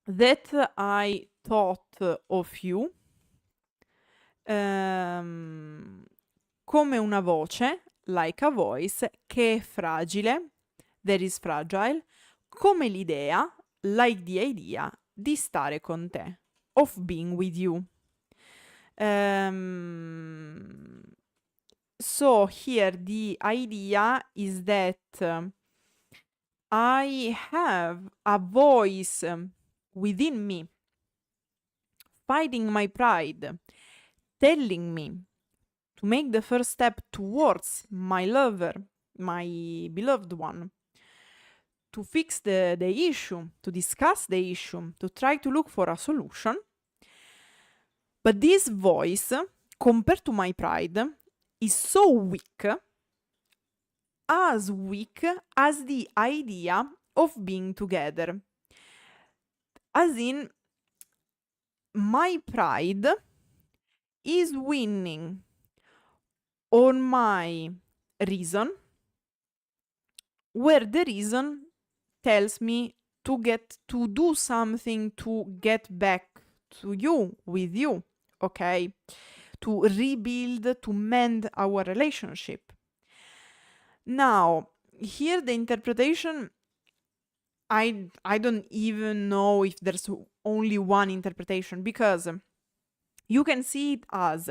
that I thought of you, come una voce, like a voice, che è fragile, that is fragile, come l'idea, like the idea, di stare con te, of being with you. So here the idea is that I have a voice within me fighting my pride, telling me to make the first step towards my lover, my beloved one, to fix the issue, to discuss the issue, to try to look for a solution. But this voice, compared to my pride, is so weak as the idea of being together. As in, my pride is winning on my reason, where the reason tells me to do something to get back to you, with you, okay? To rebuild, to mend our relationship. Now, here the interpretation, I don't even know if there's only one interpretation, because you can see it as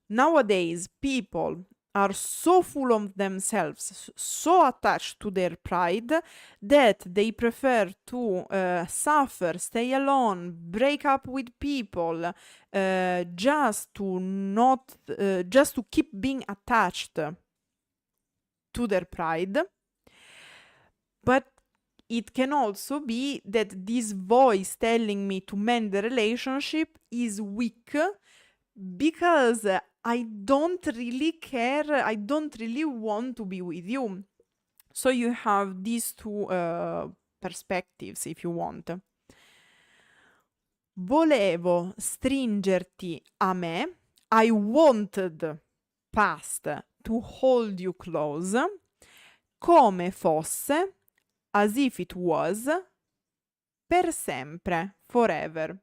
nowadays people are so full of themselves, so attached to their pride, that they prefer to suffer, stay alone, break up with people, just to keep being attached to their pride. But it can also be that this voice telling me to mend the relationship is weak, because I don't really care, I don't really want to be with you. So you have these two perspectives, if you want. Volevo stringerti a me, I wanted, past, to hold you close, come fosse, as if it was, per sempre, forever.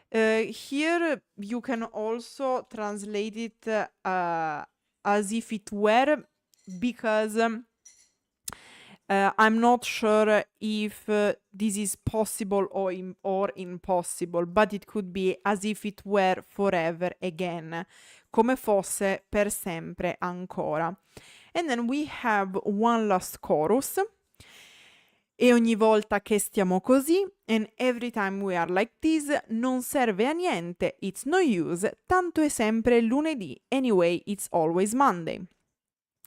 Here you can also translate it as if it were, because I'm not sure if this is possible or impossible, but it could be as if it were forever again, come fosse per sempre ancora. And then we have one last chorus. E ogni volta che stiamo così, and every time we are like this, non serve a niente, it's no use, tanto è sempre lunedì, anyway, it's always Monday.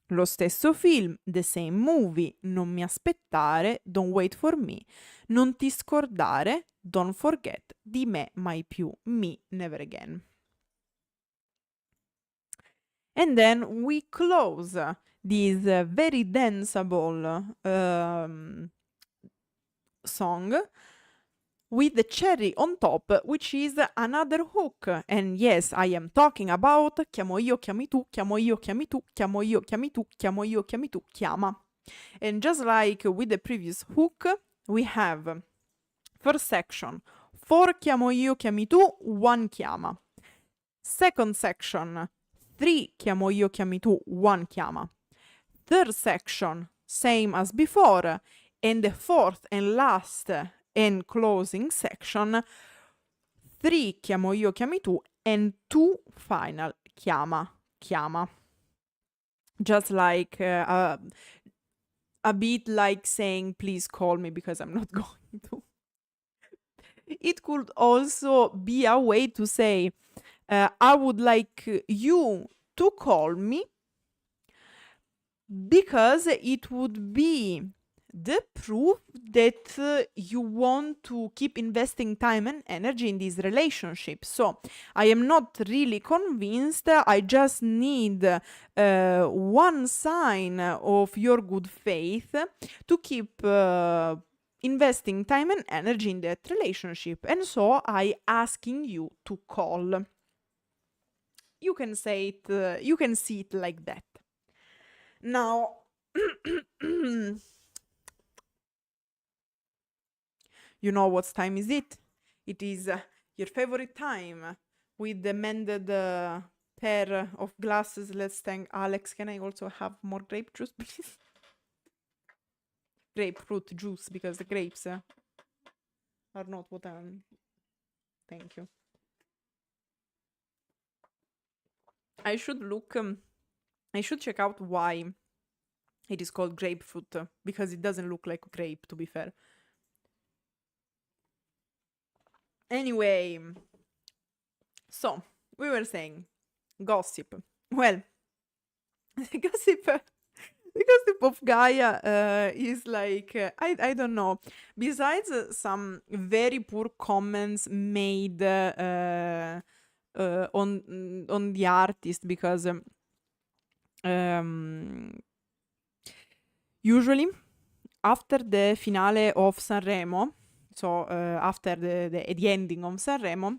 Lo stesso film, the same movie, non mi aspettare, don't wait for me, non ti scordare, don't forget, di me mai più, me never again. And then we close this very danceable song with the cherry on top, which is another hook. And yes, I am talking about chiamo io, chiami tu, chiamo io, chiami tu, chiamo io, chiami tu, chiamo io, chiami tu, chiama. And just like with the previous hook, we have first section, 4 chiamo io, chiami tu, 1 chiama. Second section, 3 chiamo io, chiami tu, 1 chiama. Third section, same as before. And the fourth and last and closing section, 3 chiamo io, chiami tu, and 2 final chiama, chiama. Just like a bit like saying, please call me because I'm not going to. It could also be a way to say, I would like you to call me, because it would be the proof that you want to keep investing time and energy in this relationship. So I am not really convinced. I just need one sign of your good faith to keep investing time and energy in that relationship. And so I asking you to call. You can say it, you can see it like that. Now, you know what time is it? It is your favorite time with the mended pair of glasses. Let's thank Alex. Can I also have more grape juice, please? Grapefruit juice, because the grapes are not what I'm... Thank you. I should look... I should check out why it is called grapefruit, because it doesn't look like grape, to be fair. Anyway, so we were saying gossip. Well, the gossip of Gaia is like, I don't know. Besides some very poor comments made on the artist, because usually after the finale of Sanremo, so after the ending of Sanremo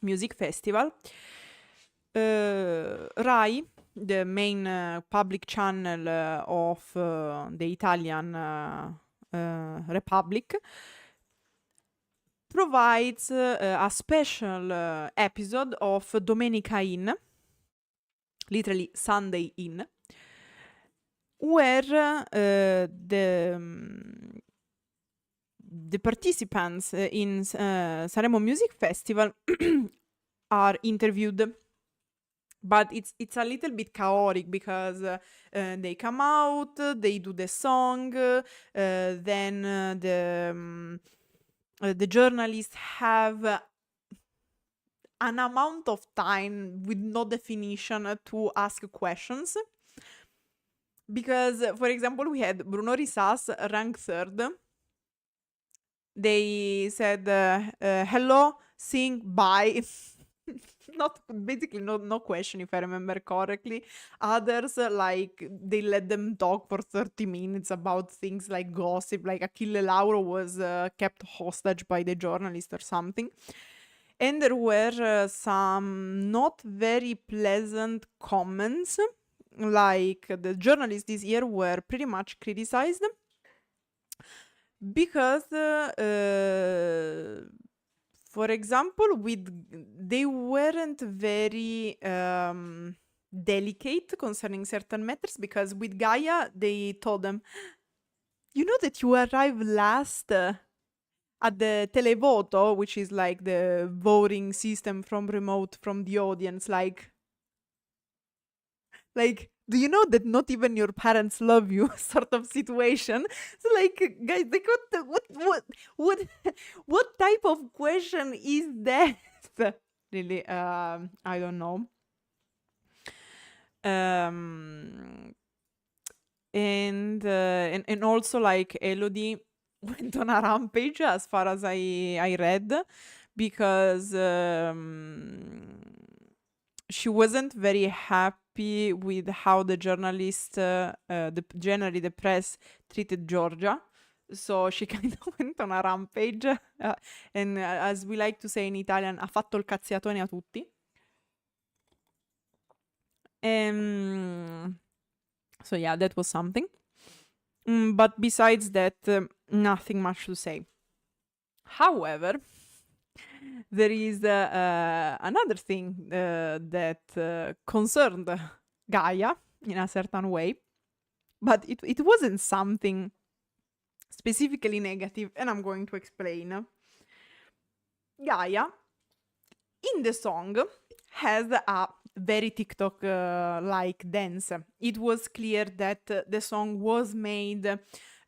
Music Festival, Rai, the main public channel of the Italian Republic, provides a special episode of Domenica In, literally Sunday In, where the participants in Sanremo Music Festival are interviewed. But it's a little bit chaotic, because they come out, they do the song, then the journalists have an amount of time with no definition to ask questions. Because, for example, we had Bruno Risas rank 3rd. They said, hello, sing, bye. No question, if I remember correctly. Others, like, they let them talk for 30 minutes about things like gossip, like Achille Lauro was kept hostage by the journalist or something. And there were some not very pleasant comments, like the journalists this year were pretty much criticized because for example, they weren't very delicate concerning certain matters, because with Gaia, they told them, you know that you arrived last at the televoto, which is like the voting system from remote from the audience, like do you know that not even your parents love you sort of situation? So like, guys, like what what type of question is that? Really, I don't know. Um, and also like Elodie went on a rampage as far as I read, because she wasn't very happy with how the journalist, generally the press, treated Georgia. So she kind of went on a rampage, and as we like to say in Italian, ha fatto il cazziatone a tutti. So yeah, that was something. But besides that, nothing much to say. However, there is another thing that concerned Gaia in a certain way, but it wasn't something specifically negative, and I'm going to explain. Gaia, in the song, has a very TikTok like dance. It was clear that the song was made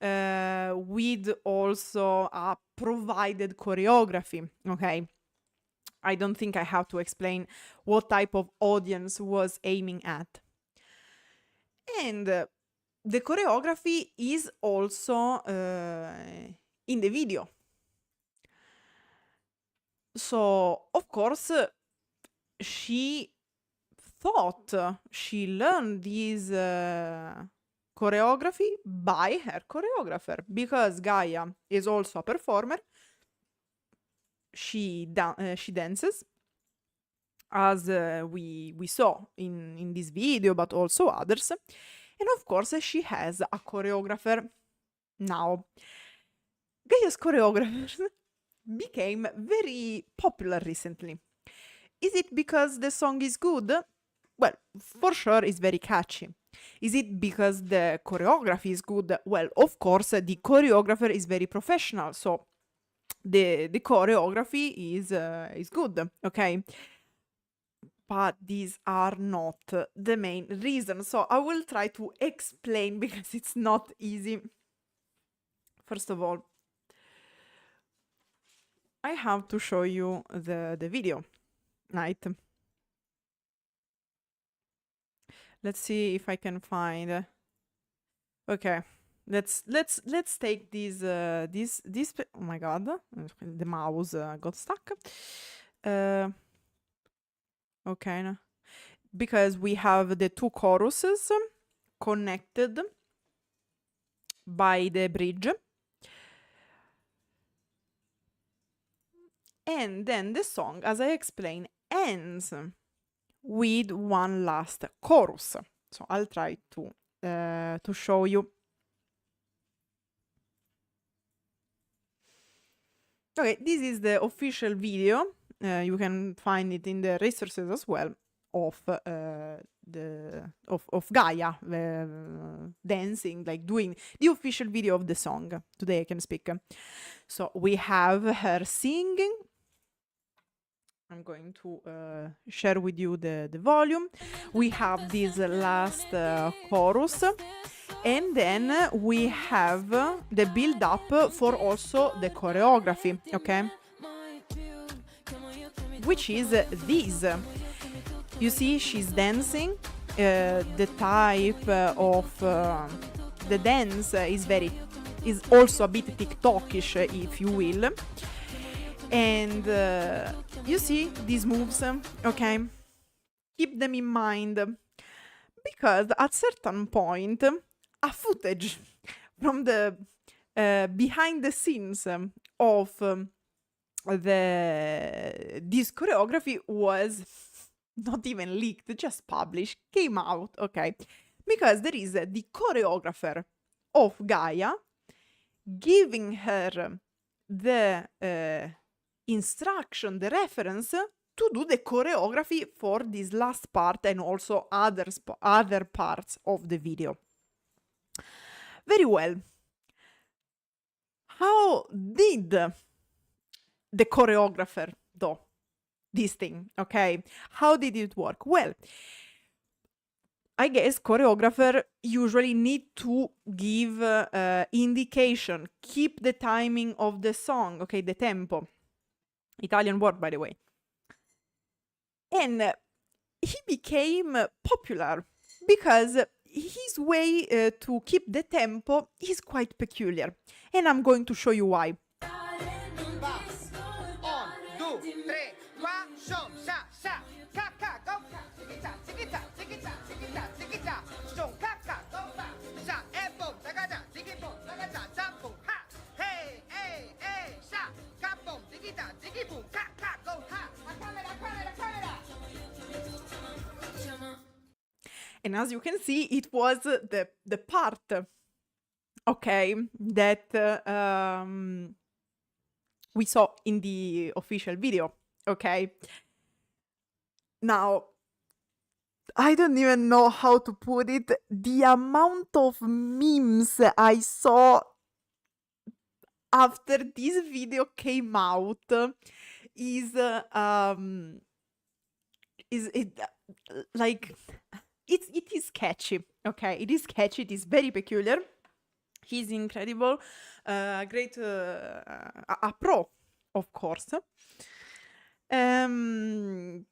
with also a provided choreography. Okay, I don't think I have to explain what type of audience was aiming at. And the choreography is also in the video. So, of course, she thought she learned this choreography by her choreographer, because Gaia is also a performer. She dances, as we saw in this video, but also others. And of course, she has a choreographer. Now, Gaia's choreographers became very popular recently. Is it because the song is good? Well, for sure, it's very catchy. Is it because the choreography is good? Well, of course, the choreographer is very professional, so the choreography is good, okay? But these are not the main reasons. So I will try to explain, because it's not easy. First of all, I have to show you the video. Night. Let's see if I can find. Okay, let's take this. Oh my god, the mouse got stuck. Okay, no. Because we have the two choruses connected by the bridge, and then the song, as I explained, ends with one last chorus. So I'll try to show you. Okay, this is the official video. You can find it in the resources as well, of Gaia dancing, like doing the official video of the song. Today I can speak. So we have her singing. I'm going to share with you the volume. We have this last chorus, and then we have the build up for also the choreography, okay? Which is this. You see, she's dancing. The type of the dance is also a bit TikTokish, if you will. And you see these moves, okay? Keep them in mind, because at certain point, a footage from the behind the scenes of this choreography was not even leaked, just published, came out, okay? Because there is the choreographer of Gaia giving her the instruction, the reference to do the choreography for this last part, and also other parts of the video. Very well. How did the choreographer do this thing, okay? How did it work? Well, I guess choreographer usually need to give indication, keep the timing of the song, okay, the tempo. Italian word, by the way. And he became popular because his way to keep the tempo is quite peculiar. And I'm going to show you why. And as you can see, it was the part, okay, that we saw in the official video, okay? Now, I don't even know how to put it. The amount of memes I saw after this video came out is it like it is catchy, okay? It is catchy. It is very peculiar. He's incredible, great, a pro, of course. And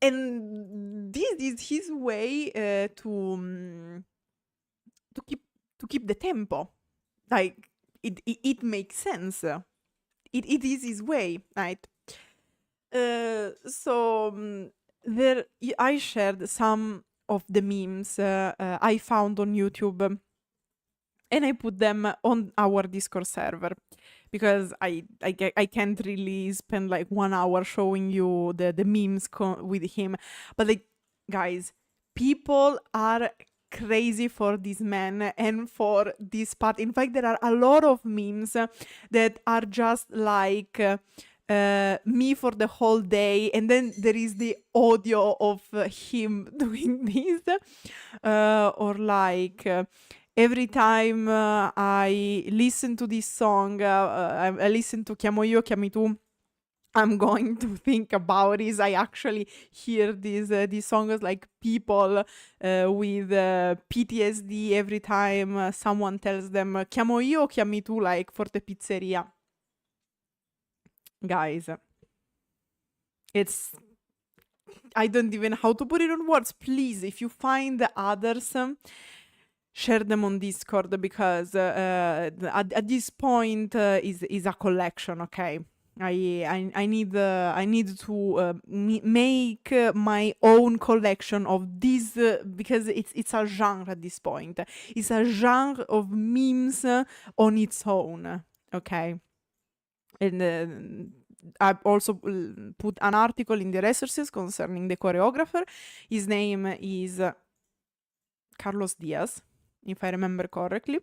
this is his way to keep the tempo. Like it makes sense. It is his way, right? So there I shared some of the memes I found on YouTube, and I put them on our Discord server because I can't really spend like 1 hour showing you the memes with him. But like, guys, people are crazy for this man and for this part. In fact, there are a lot of memes that are just like me for the whole day, and then there is the audio of him doing this, or like every time I listen to this song, I listen to Chiamo io, chiami tu, I'm going to think about this. I actually hear these songs like people with PTSD every time someone tells them chiamo io, chiami tu, like for the pizzeria. Guys, it's, I don't even know how to put it on words. Please, if you find the others, share them on Discord, because at this point is a collection, okay? I need to make my own collection of these, because it's a genre at this point. It's a genre of memes on its own, okay? And I also put an article in the resources concerning the choreographer. His name is Carlos Diaz, if I remember correctly,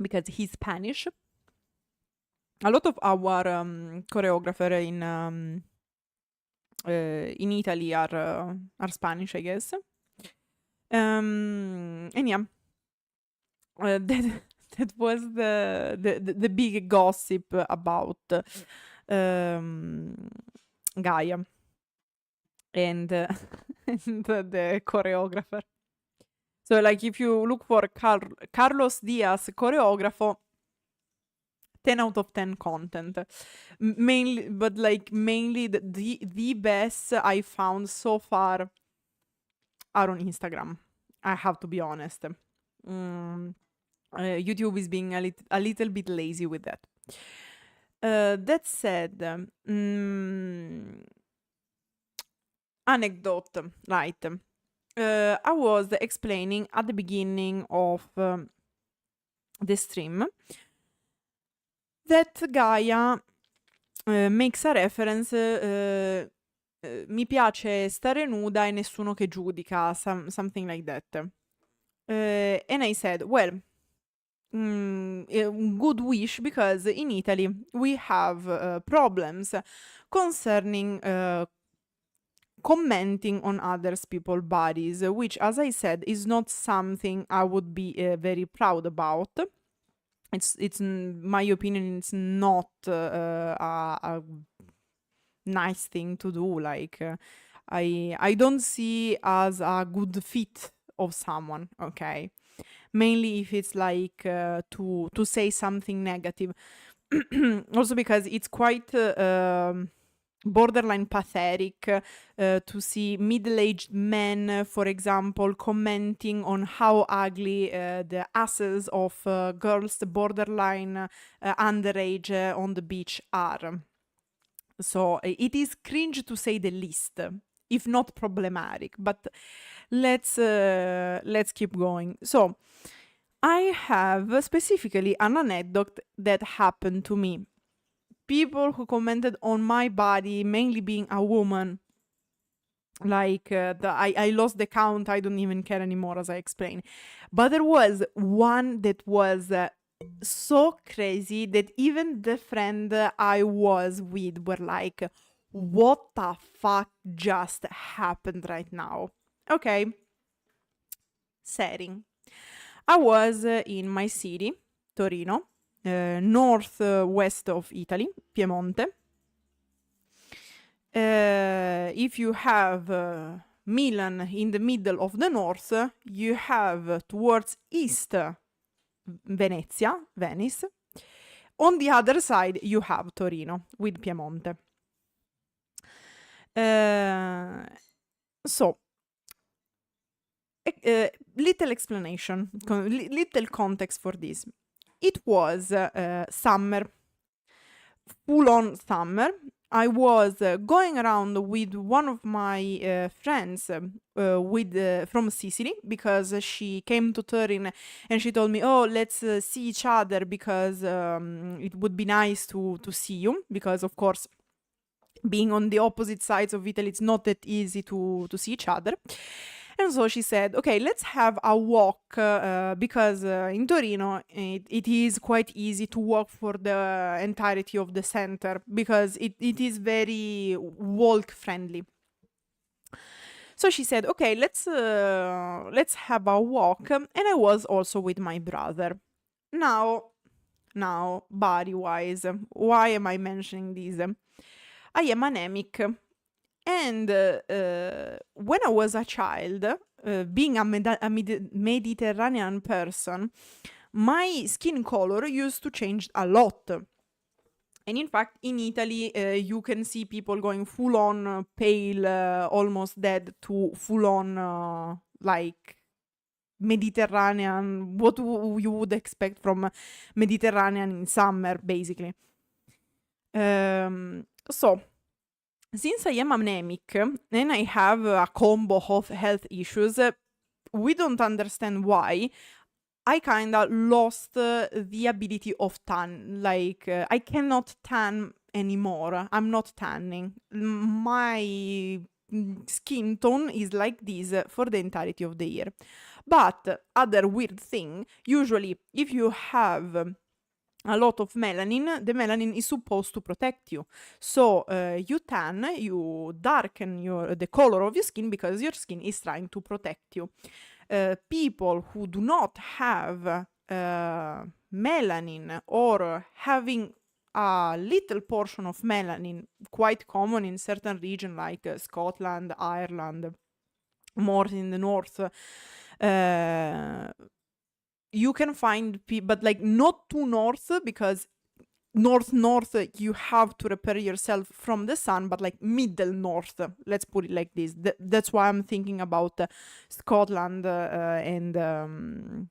because he's Spanish. A lot of our choreographer in Italy are Spanish, I guess. And yeah, that was the big gossip about Gaia and the choreographer. So, like, if you look for Carlos Diaz choreographer, 10 out of 10 content. Mainly the best I found so far are on Instagram. I have to be honest. YouTube is being a little bit lazy with that. That said, anecdote, right? I was explaining at the beginning of the stream that Gaia makes a reference, mi piace stare nuda e nessuno che giudica, something like that. And I said, well, good wish, because in Italy we have problems concerning commenting on others people's bodies, which, as I said, is not something I would be very proud about. It's in my opinion, it's not a nice thing to do. Like I don't see as a good fit of someone, okay? Mainly if it's like to say something negative. Also because it's quite borderline pathetic to see middle-aged men, for example, commenting on how ugly the asses of girls borderline underage on the beach are. So it is cringe to say the least, if not problematic. But let's keep going. So I have specifically an anecdote that happened to me. People who commented on my body, mainly being a woman, like I lost the count. I don't even care anymore, as I explained. But there was one that was so crazy that even the friend I was with were like, what the fuck just happened right now? Okay. Setting. I was in my city, Torino, northwest of Italy, Piemonte. If you have Milan in the middle of the north, you have towards east Venezia, Venice. On the other side, you have Torino with Piemonte. So, little explanation, little context for this. It was summer, full-on summer. I was going around with one of my friends from Sicily, because she came to Turin and she told me, oh, let's see each other because it would be nice to see you, because of course being on the opposite sides of Italy, it's not that easy to see each other. And so she said, okay, let's have a walk because in Torino it is quite easy to walk for the entirety of the center because it is very walk friendly. So she said, okay, let's have a walk. And I was also with my brother. Now, body-wise, why am I mentioning this? I am anemic. And when I was a child, being a Mediterranean person, my skin color used to change a lot. And in fact, in Italy, you can see people going full on pale, almost dead, to full on like Mediterranean, what you would expect from Mediterranean in summer, basically. So, since I am anemic and I have a combo of health issues, we don't understand why. I kinda lost the ability of tan. Like, I cannot tan anymore. I'm not tanning. My skin tone is like this for the entirety of the year. But other weird thing, usually if you have a lot of melanin, the melanin is supposed to protect you. So you tan, you darken the color of your skin because your skin is trying to protect you. People who do not have melanin or having a little portion of melanin, quite common in certain regions like Scotland, Ireland, more in the north, you can find people, but like not too north, because north you have to repair yourself from the sun, but like middle north, let's put it like this. That's why I'm thinking about Scotland and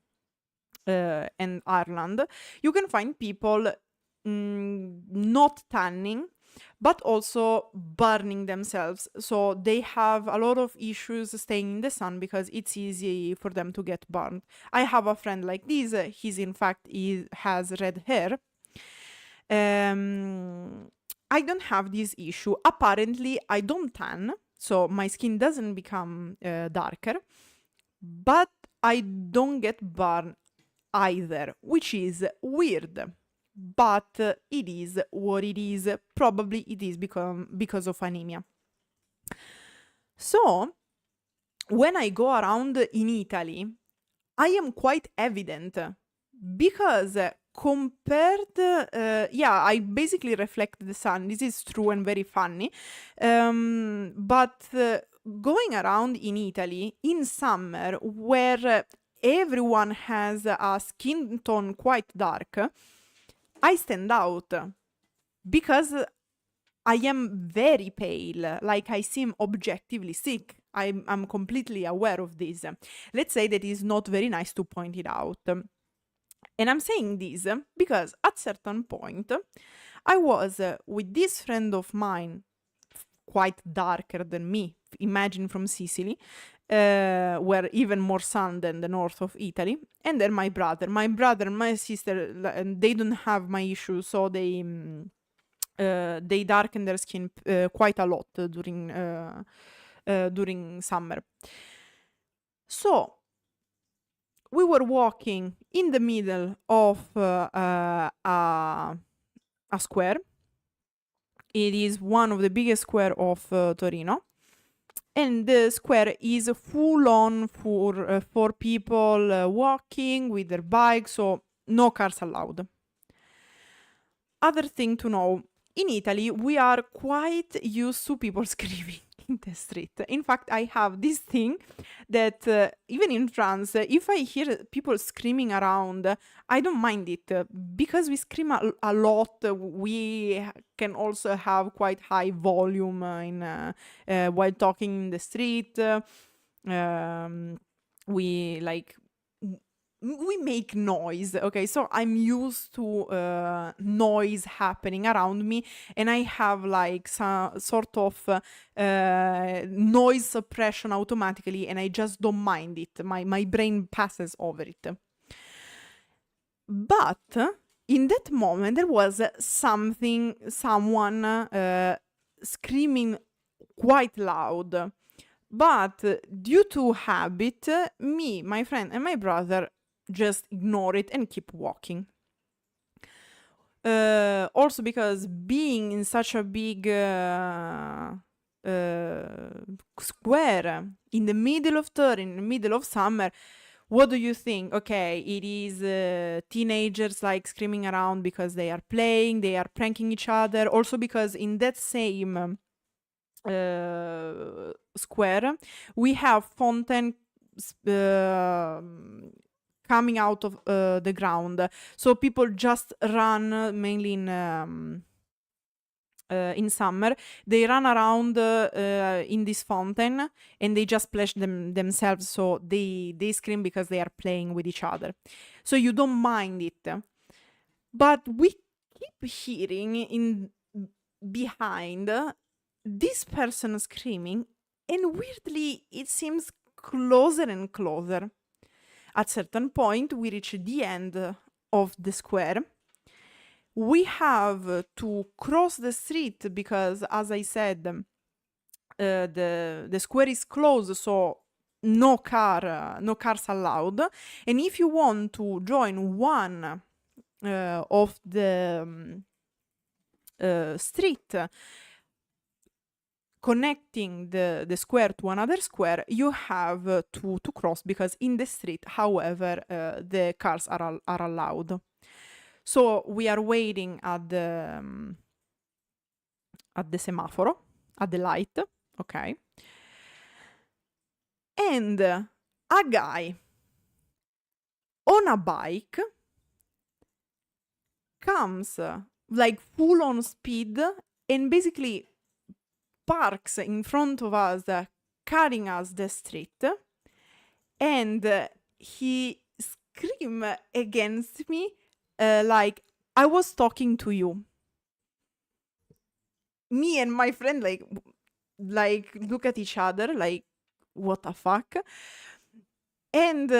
Ireland. You can find people not tanning, but also burning themselves. So they have a lot of issues staying in the sun because it's easy for them to get burned. I have a friend like this. He has red hair. I don't have this issue. Apparently, I don't tan, so my skin doesn't become darker, but I don't get burned either, which is weird. But it is what it is. Probably it is because of anemia. So, when I go around in Italy, I am quite evident because compared, I basically reflect the sun. This is true and very funny. But going around in Italy in summer where everyone has a skin tone quite dark, I stand out because I am very pale, like I seem objectively sick. I'm completely aware of this. Let's say that it's not very nice to point it out. And I'm saying this because at certain point I was with this friend of mine, quite darker than me, imagine from Sicily, where even more sun than the north of Italy, and then my brother. My brother and my sister, they don't have my issue, so they darken their skin quite a lot during summer. So we were walking in the middle of a square. It is one of the biggest square of Torino, and the square is full on for people walking with their bikes, so no cars allowed. Other thing to know, in Italy we are quite used to people screaming in the street. In fact, I have this thing that even in France, if I hear people screaming around, I don't mind it because we scream a lot. We can also have quite high volume while talking in the street. We make noise, okay? So I'm used to noise happening around me, and I have like some sort of noise suppression automatically, and I just don't mind it. My brain passes over it. But in that moment, there was someone screaming quite loud. But due to habit, me, my friend, and my brother just ignore it and keep walking. Also because being in such a big square in the middle of Turin, in the middle of summer, what do you think? Okay, it is teenagers like screaming around because they are playing, they are pranking each other. Also because in that same square we have fountain coming out of the ground, so people just run mainly in summer. They run around in this fountain and they just splash themselves, so they scream because they are playing with each other, so you don't mind it. But we keep hearing in behind this person screaming, and weirdly it seems closer and closer. At certain point we reach the end of the square. We have to cross the street because, as I said, the square is closed, so no cars allowed. And if you want to join one of the street connecting the square to another square, you have to cross, because in the street, however, the cars are allowed. So we are waiting at the semaphore, at the light, okay? And a guy on a bike comes like full on speed and basically parks in front of us, carrying us the street, and he screamed against me like, I was talking to you. Me and my friend like look at each other like, what the fuck? And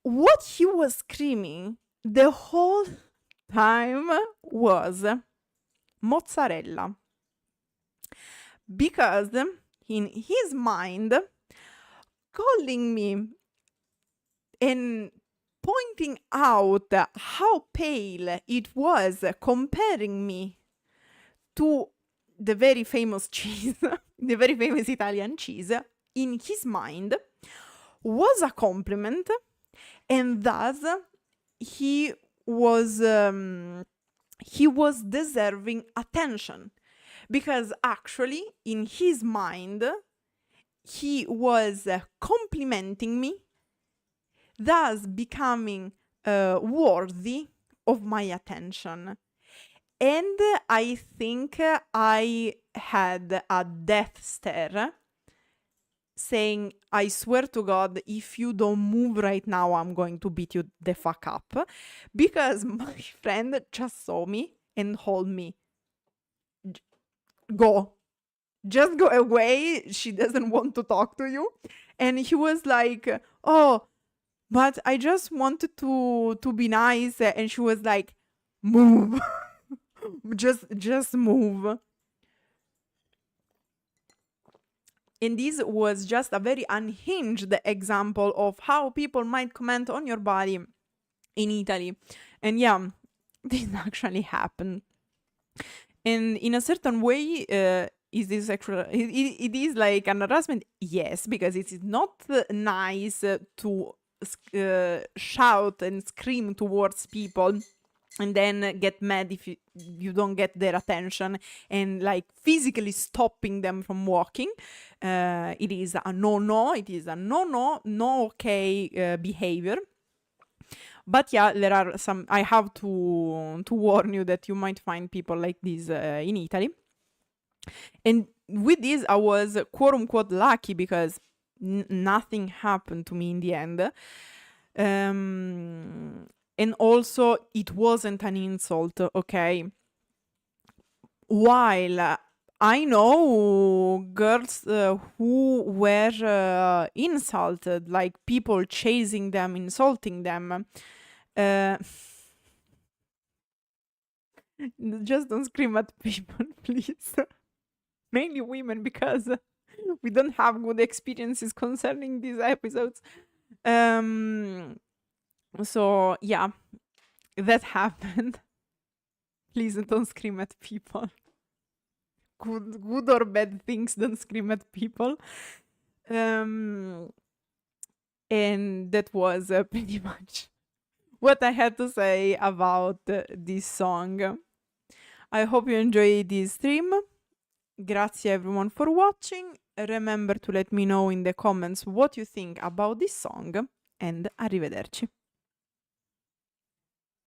what he was screaming the whole time was mozzarella. Because in his mind, calling me and pointing out how pale it was, comparing me to the very famous cheese, the very famous Italian cheese, in his mind was a compliment, and thus he was deserving attention. Because actually, in his mind, he was complimenting me, thus becoming worthy of my attention. And I think I had a death stare, saying, I swear to God, if you don't move right now, I'm going to beat you the fuck up. Because my friend just saw me and told me, go. Just go away. She doesn't want to talk to you. And he was like, oh, but I just wanted to be nice. And she was like, move. just move. And this was just a very unhinged example of how people might comment on your body in Italy. And yeah, this actually happened. And in a certain way, is this actually, it is like an harassment? Yes, because it is not nice to shout and scream towards people and then get mad if you don't get their attention, and like physically stopping them from walking. It is a no, it is a no okay behavior. But yeah, there are some, I have to warn you that you might find people like this in Italy. And with this, I was quote unquote lucky because nothing happened to me in the end. And also, it wasn't an insult, okay? While I know girls who were insulted, like people chasing them, insulting them. Just don't scream at people, please. Mainly women, because we don't have good experiences concerning these episodes. So yeah, that happened. Please don't scream at people. Good or bad things, don't scream at people. And that was pretty much what I had to say about this song. I hope you enjoyed this stream. Grazie everyone for watching. Remember to let me know in the comments what you think about this song, and arrivederci.